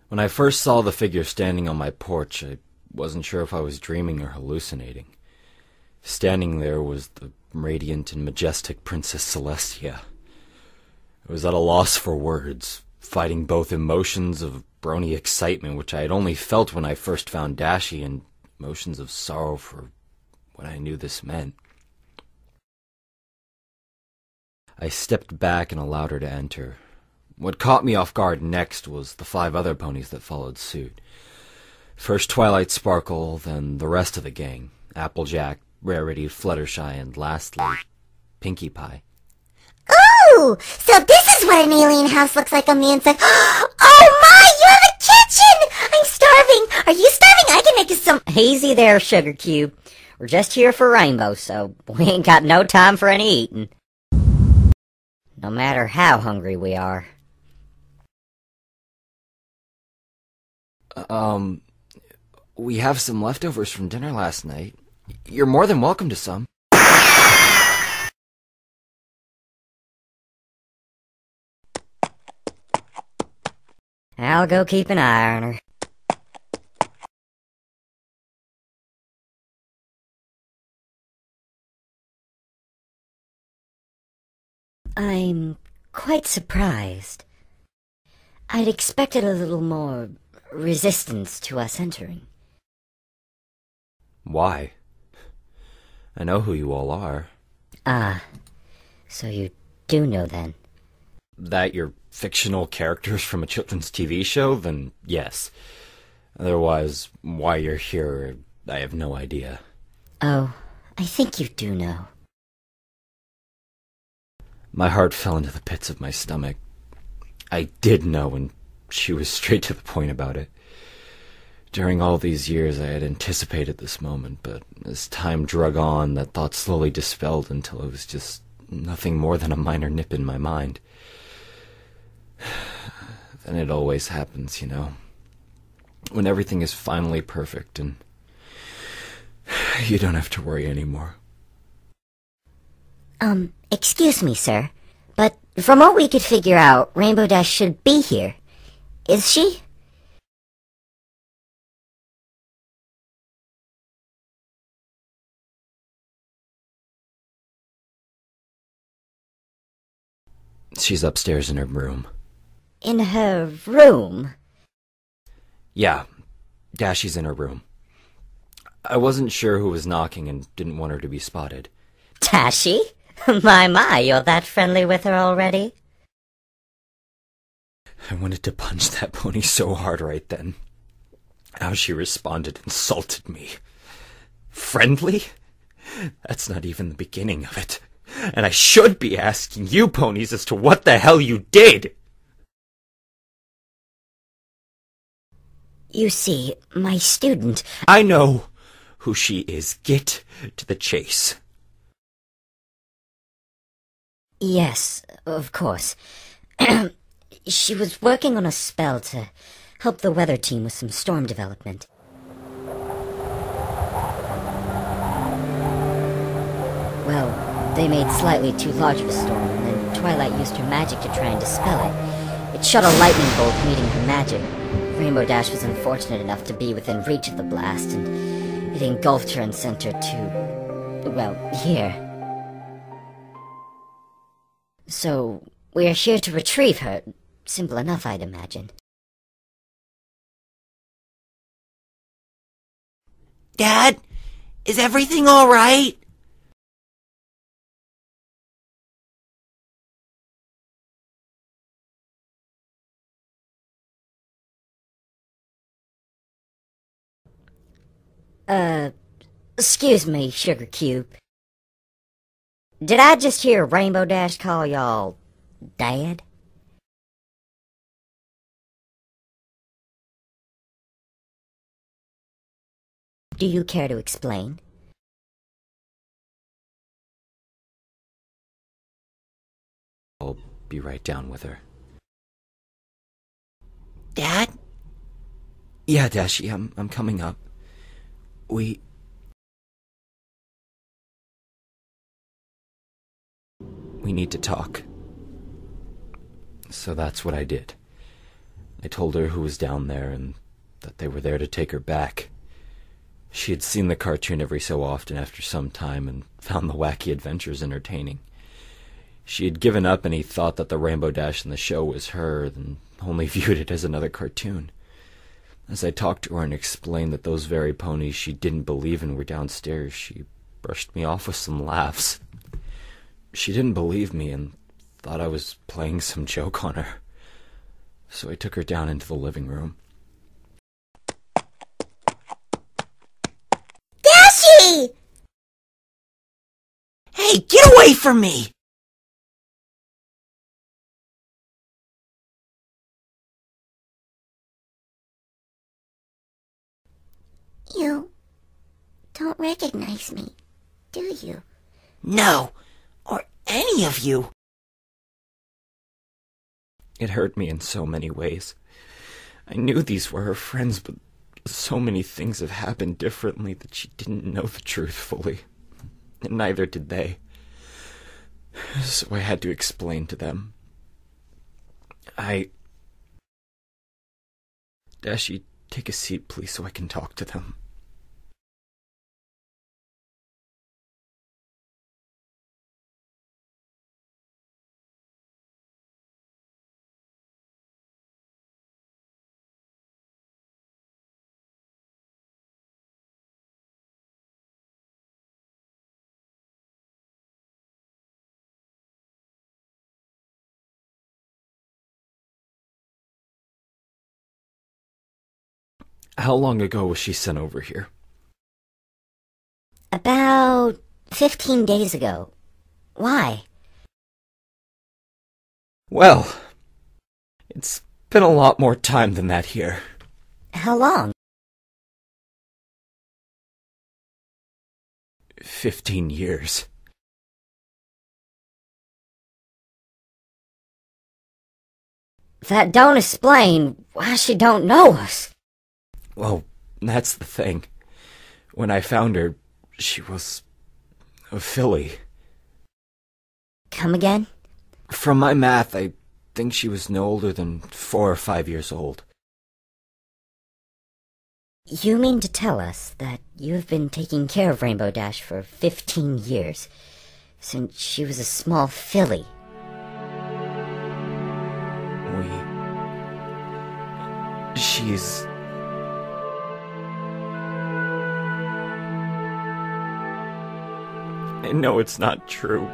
Speaker 1: When I first saw the figure standing on my porch, I wasn't sure if I was dreaming or hallucinating. Standing there was the radiant and majestic Princess Celestia. I was at a loss for words, fighting both emotions of brony excitement, which I had only felt when I first found Dashie, and emotions of sorrow for what I knew this meant. I stepped back and allowed her to enter. What caught me off guard next was the 5 other ponies that followed suit. First Twilight Sparkle, then the rest of the gang. Applejack, Rarity, Fluttershy, and lastly, Pinkie Pie.
Speaker 9: Ooh! So this is what an alien house looks like on the inside. Oh my! You have a kitchen! I'm starving! Are you starving? I can make you some...
Speaker 4: Easy there, Sugar Cube. We're just here for Rainbow, so we ain't got no time for any eating. No matter how hungry we are.
Speaker 1: We have some leftovers from dinner last night. You're more than welcome to some.
Speaker 4: I'll go keep an eye on her. I'm quite surprised. I'd expected a little more resistance to us entering.
Speaker 1: Why? I know who you all are.
Speaker 4: Ah, so you do know then.
Speaker 1: That you're fictional characters from a children's TV show? Then yes. Otherwise, why you're here, I have no idea.
Speaker 4: Oh, I think you do know.
Speaker 1: My heart fell into the pits of my stomach. I did know, and she was straight to the point about it. During all these years, I had anticipated this moment, but as time drug on, that thought slowly dispelled until it was just nothing more than a minor nip in my mind. Then it always happens, you know. When everything is finally perfect and you don't have to worry anymore.
Speaker 4: Excuse me, sir, but from what we could figure out, Rainbow Dash should be here. Is she?
Speaker 1: She's upstairs in her room.
Speaker 4: In her room?
Speaker 1: Yeah, Dashie's in her room. I wasn't sure who was knocking and didn't want her to be spotted.
Speaker 4: Dashie? My, you're that friendly with her already?
Speaker 1: I wanted to punch that pony so hard right then. How she responded insulted me. Friendly? That's not even the beginning of it. And I should be asking you ponies as to what the hell you did!
Speaker 4: You see, my student...
Speaker 1: I know who she is. Get to the chase.
Speaker 4: Yes, of course. She was working on a spell to help the weather team with some storm development. Well, they made slightly too large of a storm, and then Twilight used her magic to try and dispel it. It shot a lightning bolt meeting her magic. Rainbow Dash was unfortunate enough to be within reach of the blast, and it engulfed her and sent her to... well, here. So, we're here to retrieve her. Simple enough, I'd imagine.
Speaker 2: Dad, is everything all right?
Speaker 4: Excuse me, Sugar Cube. Did I just hear Rainbow Dash call y'all Dad? Do you care to explain?
Speaker 1: I'll be right down with her.
Speaker 2: Dad?
Speaker 1: Yeah, Dashie, I'm coming up. We need to talk. So that's what I did. I told her who was down there and that they were there to take her back. She had seen the cartoon every so often after some time and found the wacky adventures entertaining. She had given up any thought that the Rainbow Dash in the show was her and only viewed it as another cartoon. As I talked to her and explained that those very ponies she didn't believe in were downstairs, she brushed me off with some laughs. She didn't believe me and thought I was playing some joke on her. So I took her down into the living room.
Speaker 9: Dashie!
Speaker 2: Hey, get away from me!
Speaker 9: You don't recognize me, do you?
Speaker 2: No, or any of you.
Speaker 1: It hurt me in so many ways. I knew these were her friends, but so many things have happened differently that she didn't know the truth fully. And neither did they. So I had to explain to them. Dashie, take a seat, please, so I can talk to them. How long ago was she sent over here?
Speaker 9: About 15 days ago. Why?
Speaker 1: Well, it's been a lot more time than that here.
Speaker 9: How long?
Speaker 1: 15 years.
Speaker 4: That don't explain why she don't know us.
Speaker 1: Well, that's the thing. When I found her, she was a filly.
Speaker 4: Come again?
Speaker 1: From my math, I think she was no older than 4 or 5 years old.
Speaker 4: You mean to tell us that you've been taking care of Rainbow Dash for 15 years, since she was a small filly?
Speaker 1: She's... I know it's not true.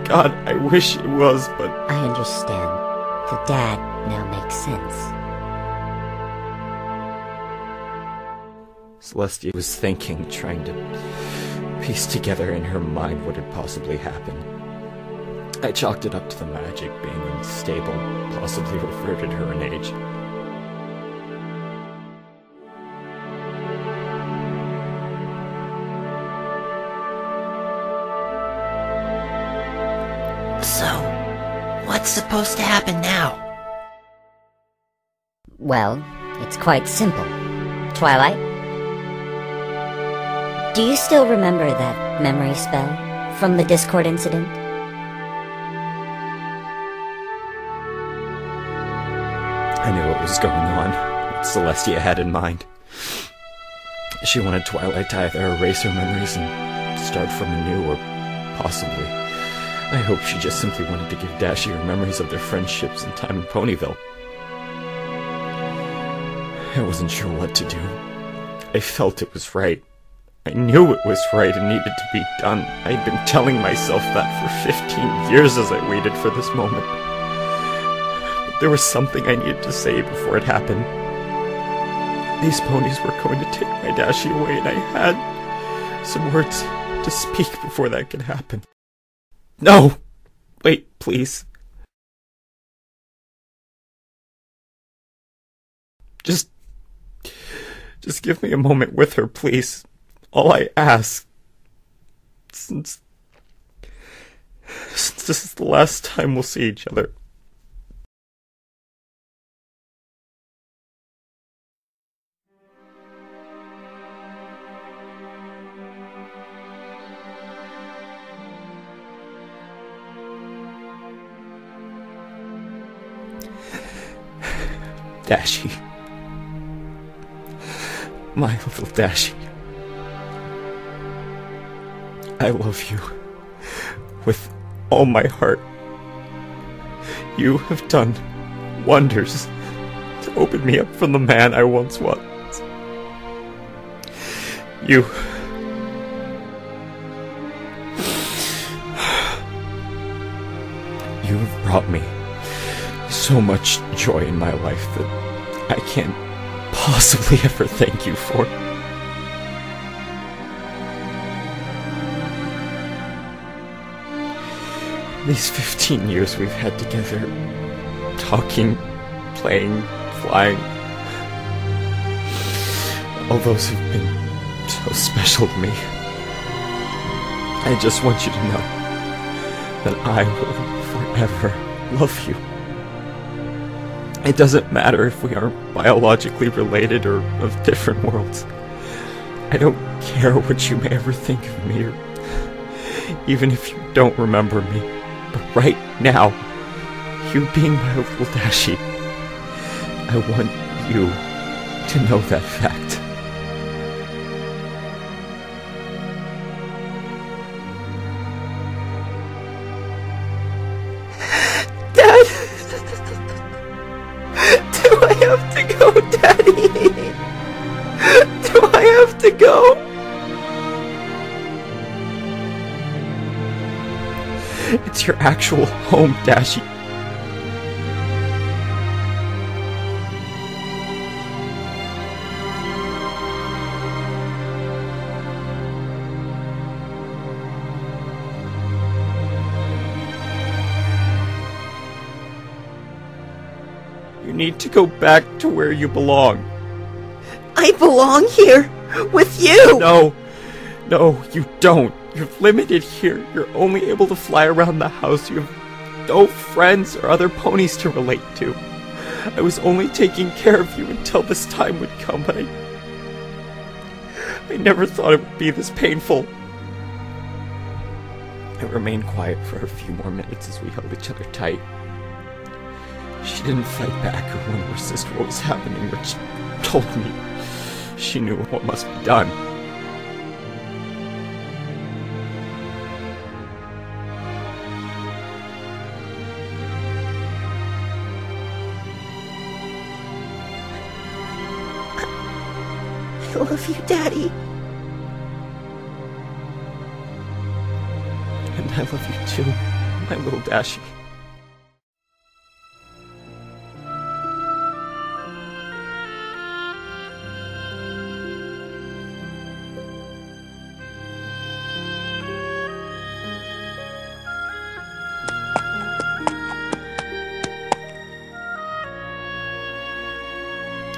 Speaker 1: God, I wish it was, but...
Speaker 4: I understand. The dad now makes sense.
Speaker 1: Celestia was thinking, trying to piece together in her mind what had possibly happened. I chalked it up to the magic being unstable, possibly reverted her in age.
Speaker 2: So, what's supposed to happen now?
Speaker 4: Well, it's quite simple. Twilight? Do you still remember that memory spell from the Discord incident?
Speaker 1: I knew what was going on, what Celestia had in mind. She wanted Twilight to either erase her memories and start from anew, or possibly... I hope she just simply wanted to give Dashie her memories of their friendships and time in Ponyville. I wasn't sure what to do. I felt it was right. I knew it was right and needed to be done. I had been telling myself that for 15 years as I waited for this moment. But there was something I needed to say before it happened. These ponies were going to take my Dashie away, and I had some words to speak before that could happen. No! Wait, please. Just give me a moment with her, please. All I ask. Since this is the last time we'll see each other. Dashie. My little Dashie. I love you with all my heart. You have done wonders to open me up from the man I once was. You have brought me so much joy in my life that I can't possibly ever thank you for. These 15 years we've had together, talking, playing, flying, all those who've been so special to me. I just want you to know that I will forever love you. It doesn't matter if we aren't biologically related or of different worlds. I don't care what you may ever think of me, or even if you don't remember me. But right now, you being my little Dashie, I want you to know that fact.
Speaker 2: Dad! Do I have to go, Daddy? Do I have to go?
Speaker 1: It's your actual home, Dashie.
Speaker 2: need to go back to where you belong. I belong here, with you! No, you don't. You're limited here. You're only able to fly around the house. You have no friends or other ponies to relate to. I was only taking care of you until this time would come, but I never thought it would be this painful. I remained quiet for a few more minutes as we held each other tight. She didn't fight back or want to resist what was happening, but she told me she knew what must be done. I love you, Daddy. And I love you too, my little Dashie.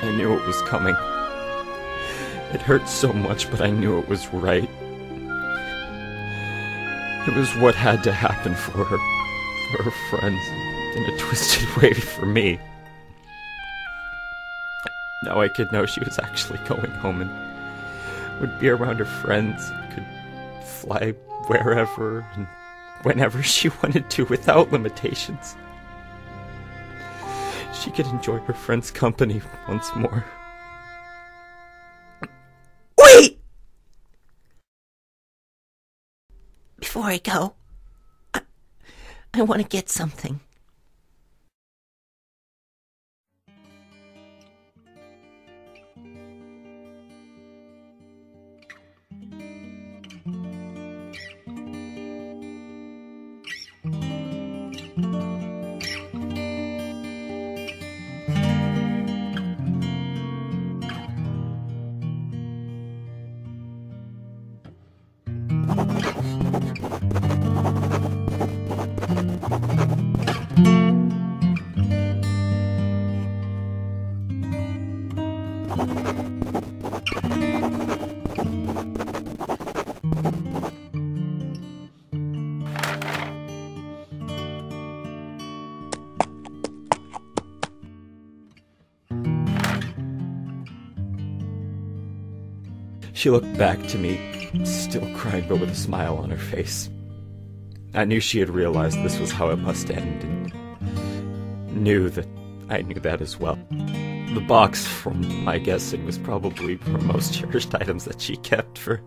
Speaker 2: I knew it was coming. It hurt so much, but I knew it was right. It was what had to happen for her friends, in a twisted way for me. Now I could know she was actually going home and would be around her friends, could fly wherever and whenever she wanted to without limitations. She could enjoy her friends' company once more. Wait! Before I go, I want to get something. She looked back to me, still crying but with a smile on her face. I knew she had realized this was how it must end, and knew that I knew that as well. The box, from my guessing, was probably her most cherished items that she kept for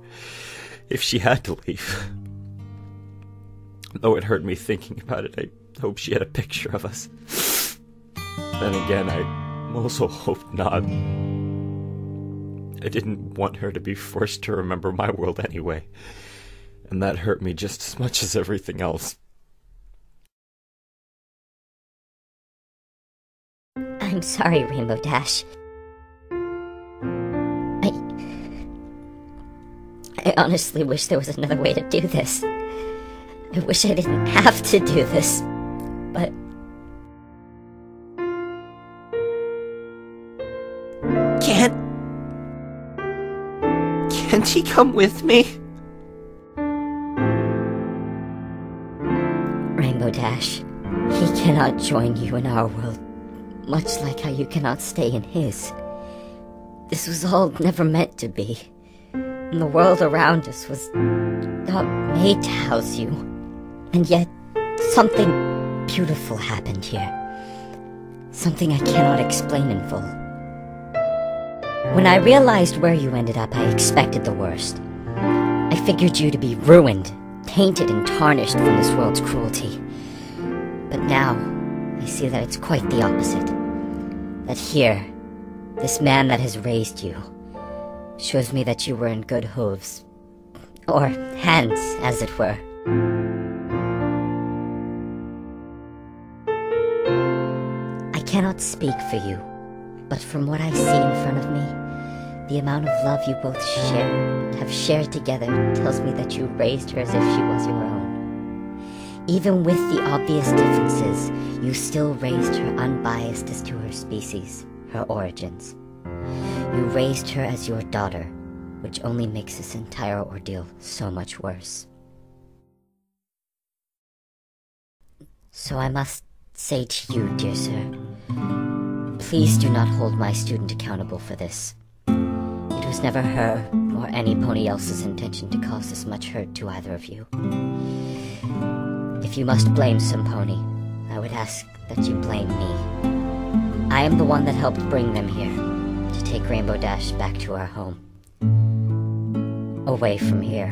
Speaker 2: if she had to leave. Though it hurt me thinking about it, I hope she had a picture of us. Then again, I also hoped not. I didn't want her to be forced to remember my world anyway, and that hurt me just as much as everything else.
Speaker 4: I'm sorry, Rainbow Dash. I honestly wish there was another way to do this. I wish I didn't have to do this, but...
Speaker 2: Can't he come with me?
Speaker 4: Rainbow Dash, he cannot join you in our world, much like how you cannot stay in his. This was all never meant to be, and the world around us was not made to house you. And yet, something beautiful happened here. Something I cannot explain in full. When I realized where you ended up, I expected the worst. I figured you to be ruined, tainted and tarnished from this world's cruelty. But now, I see that it's quite the opposite. That here, this man that has raised you, shows me that you were in good hooves. Or hands, as it were. I cannot speak for you, but from what I see in front of me, the amount of love you both share and have shared together tells me that you raised her as if she was your own. Even with the obvious differences, you still raised her unbiased as to her species, her origins. You raised her as your daughter, which only makes this entire ordeal so much worse. So I must say to you, dear sir, please do not hold my student accountable for this. It was never her or any pony else's intention to cause this much hurt to either of you. If you must blame some pony, I would ask that you blame me. I am the one that helped bring them here, to take Rainbow Dash back to our home. Away from here.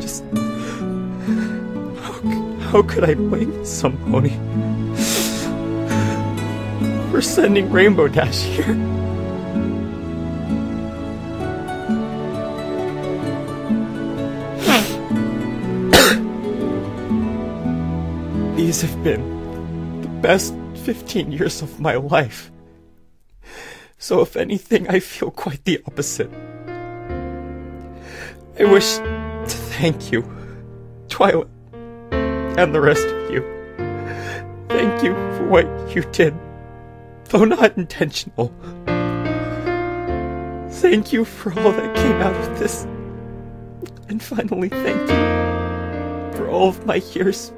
Speaker 2: Just... How could I blame some pony for sending Rainbow Dash here? These have been the best 15 years of my life. So if anything, I feel quite the opposite. I wish to thank you, Twilight, and the rest of you. Thank you for what you did, though not intentional. Thank you for all that came out of this. And finally, thank you for all of my years,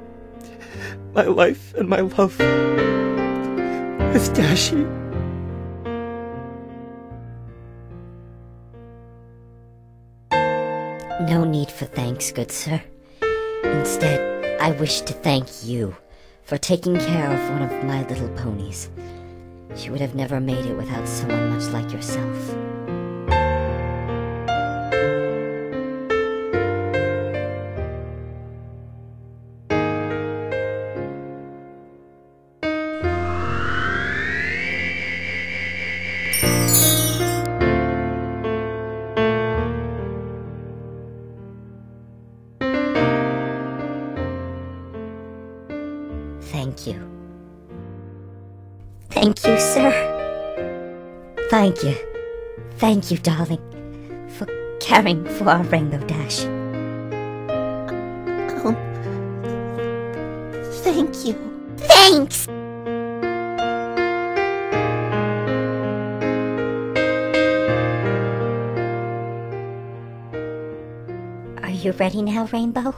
Speaker 2: my life, and my love with Dashie.
Speaker 4: No need for thanks, good sir. Instead, I wish to thank you for taking care of one of my little ponies. She would have never made it without someone much like yourself. Thank you. Thank you, sir. Thank you. Thank you, darling, for caring for our Rainbow Dash.
Speaker 9: Thank you. Thanks!
Speaker 4: Are you ready now, Rainbow?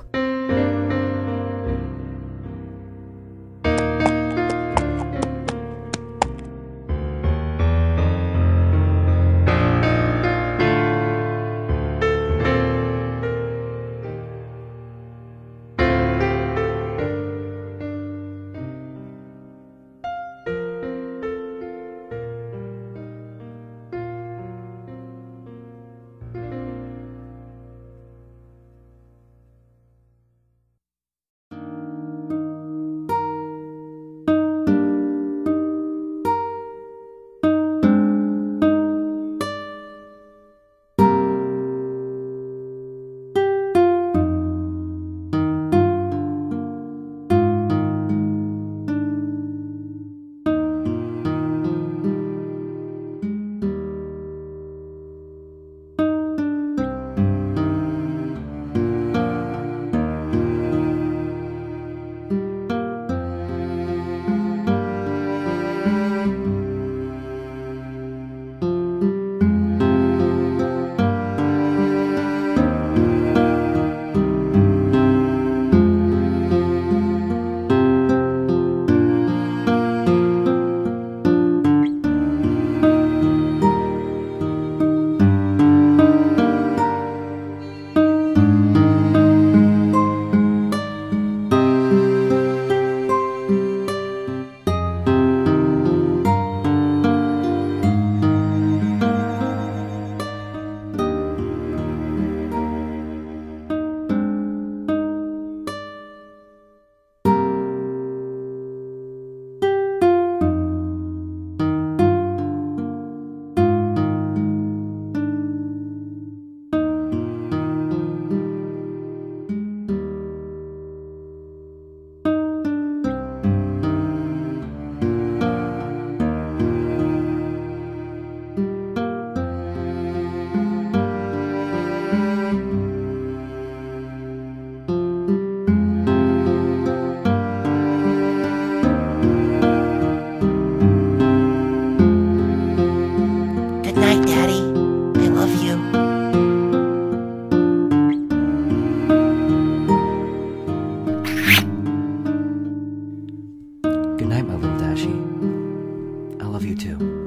Speaker 1: love you too.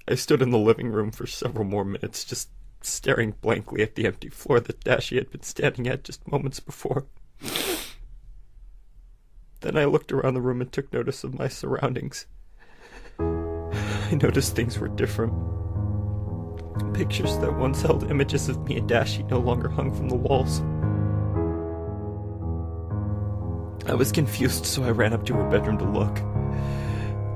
Speaker 2: I stood in the living room for several more minutes, just staring blankly at the empty floor that Dashie had been standing at just moments before. Then I looked around the room and took notice of my surroundings. I noticed things were different. Pictures that once held images of me and Dashie no longer hung from the walls. I was confused, so I ran up to her bedroom to look.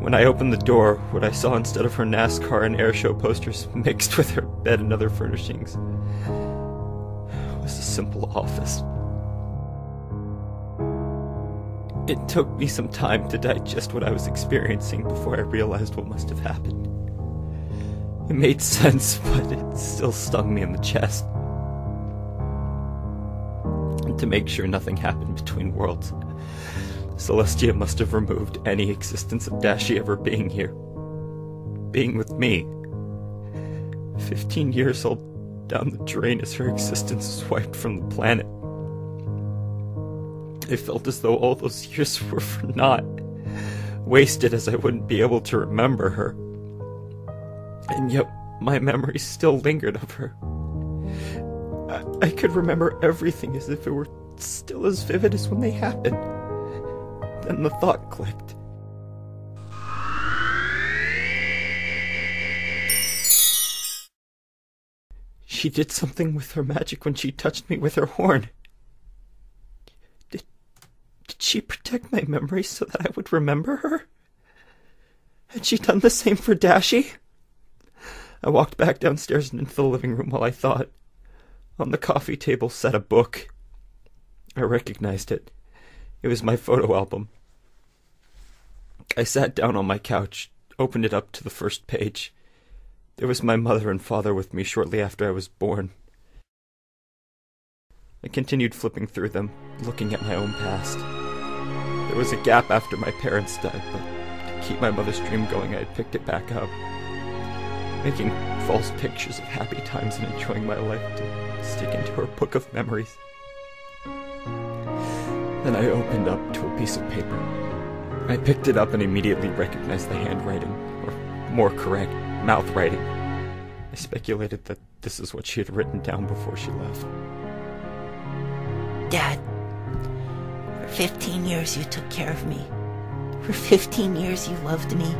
Speaker 2: When I opened the door, what I saw instead of her NASCAR and airshow posters mixed with her bed and other furnishings was a simple office. It took me some time to digest what I was experiencing before I realized what must have happened. It made sense, but it still stung me in the chest. And to make sure nothing happened between worlds, Celestia must have removed any existence of Dashie ever being here. Being with me. 15 years old down the drain as her existence was wiped from the planet. I felt as though all those years were for naught. Wasted as I wouldn't be able to remember her. And yet my memories still lingered of her. I could remember everything as if it were still as vivid as when they happened. Then the thought clicked. She did something with her magic when she touched me with her horn. Did she protect my memories so that I would remember her? Had she done the same for Dashie? I walked back downstairs and into the living room while I thought. On the coffee table sat a book. I recognized it. It was my photo album. I sat down on my couch, opened it up to the first page. There was my mother and father with me shortly after I was born. I continued flipping through them, looking at my own past. There was a gap after my parents died, but to keep my mother's dream going, I had picked it back up, making false pictures of happy times and enjoying my life to stick into her book of memories. Then I opened up to a piece of paper. I picked it up and immediately recognized the handwriting, or more correct, mouth writing. I speculated that this is what she had written down before she left.
Speaker 10: Dad, for 15 years you took care of me. For 15 years you loved me,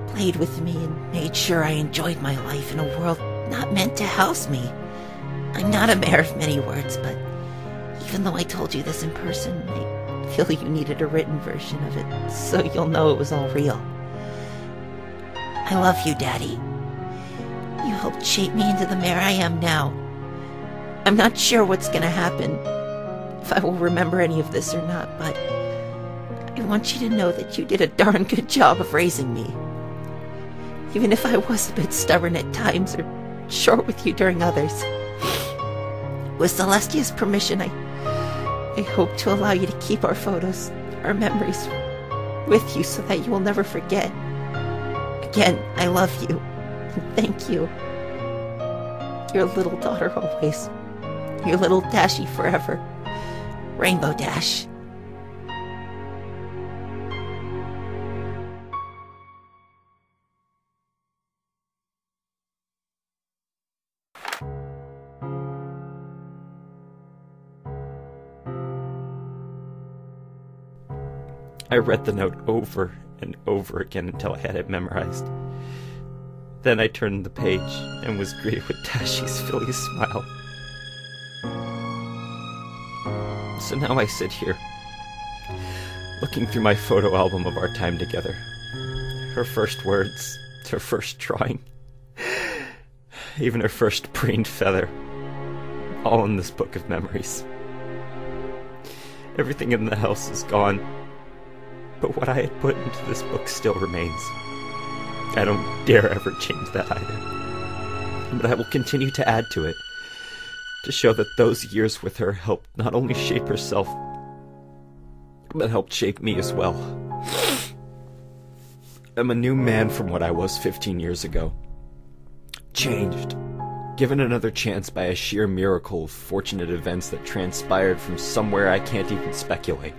Speaker 10: played with me, and made sure I enjoyed my life in a world not meant to house me. I'm not a man of many words, but even though I told you this in person, I feel you needed a written version of it, so you'll know it was all real. I love you, Daddy. You helped shape me into the mayor I am now. I'm not sure what's gonna happen, if I will remember any of this or not, but I want you to know that you did a darn good job of raising me. Even if I was a bit stubborn at times or short with you during others. With Celestia's permission, I hope to allow you to keep our photos, our memories, with you so that you will never forget. Again, I love you. And thank you. Your little daughter always. Your little Dashie forever. Rainbow Dash.
Speaker 2: I read the note over and over again until I had it memorized. Then I turned the page and was greeted with Dashie's Philly smile. So now I sit here, looking through my photo album of our time together. Her first words, her first drawing, even her first preened feather, all in this book of memories. Everything in the house is gone, but what I had put into this book still remains. I don't dare ever change that either. But I will continue to add to it, to show that those years with her helped not only shape herself, but helped shape me as well. I'm a new man from what I was 15 years ago. Changed. Given another chance by a sheer miracle of fortunate events that transpired from somewhere I can't even speculate.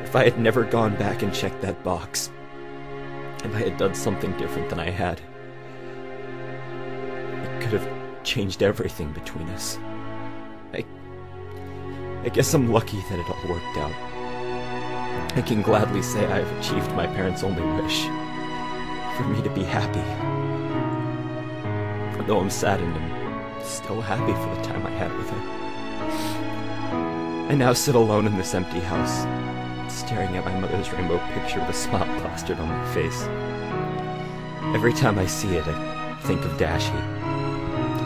Speaker 2: If I had never gone back and checked that box, if I had done something different than I had, it could have changed everything between us. I guess I'm lucky that it all worked out. I can gladly say I have achieved my parents' only wish, for me to be happy. Though I'm saddened, I'm still happy for the time I had with her. I now sit alone in this empty house, staring at my mother's rainbow picture with a smile plastered on my face. Every time I see it, I think of Dashie.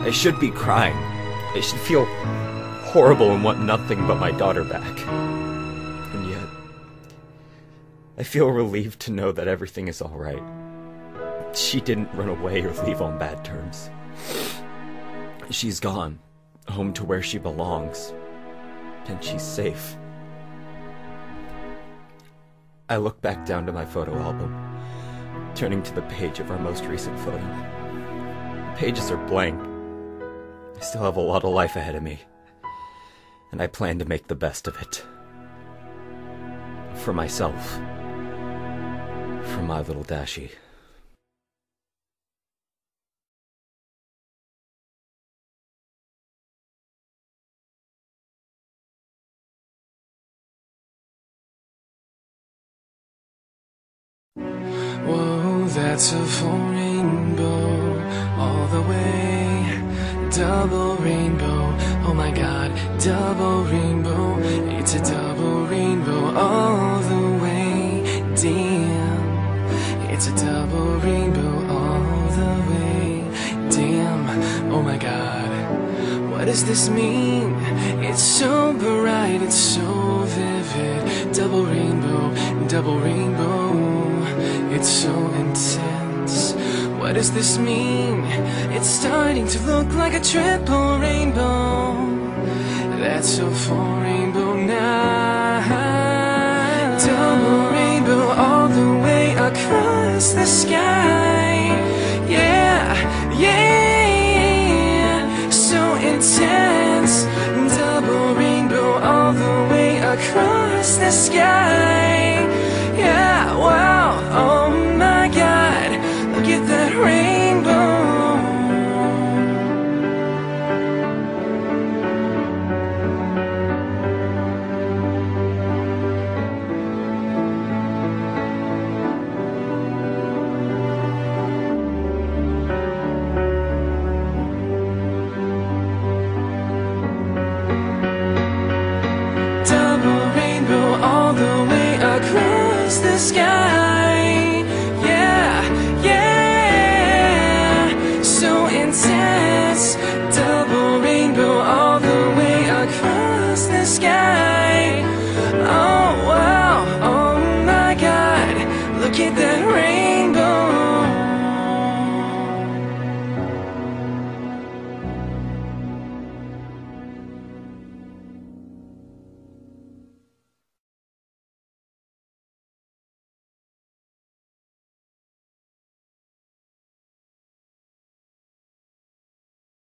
Speaker 2: I should be crying. I should feel horrible and want nothing but my daughter back. And yet, I feel relieved to know that everything is all right. She didn't run away or leave on bad terms. She's gone, home to where she belongs, and she's safe. I look back down to my photo album, turning to the page of our most recent photo. The pages are blank. I still have a lot of life ahead of me, and I plan to make the best of it. For myself. For my little Dashie.
Speaker 11: Whoa, that's a full rainbow, all the way, double rainbow, oh my god, double rainbow, it's a double rainbow, all the way, damn, it's a double rainbow, all the way, damn, oh my god, what does this mean? It's so bright, it's so vivid, double rainbow, it's so intense. What does this mean? It's starting to look like a triple rainbow. That's a full rainbow now. Double rainbow all the way across the sky. Yeah, yeah, so intense. Double rainbow all the way across the sky. Yeah, wow, oh my god, look at that rainbow. Double rainbow all the way across the sky.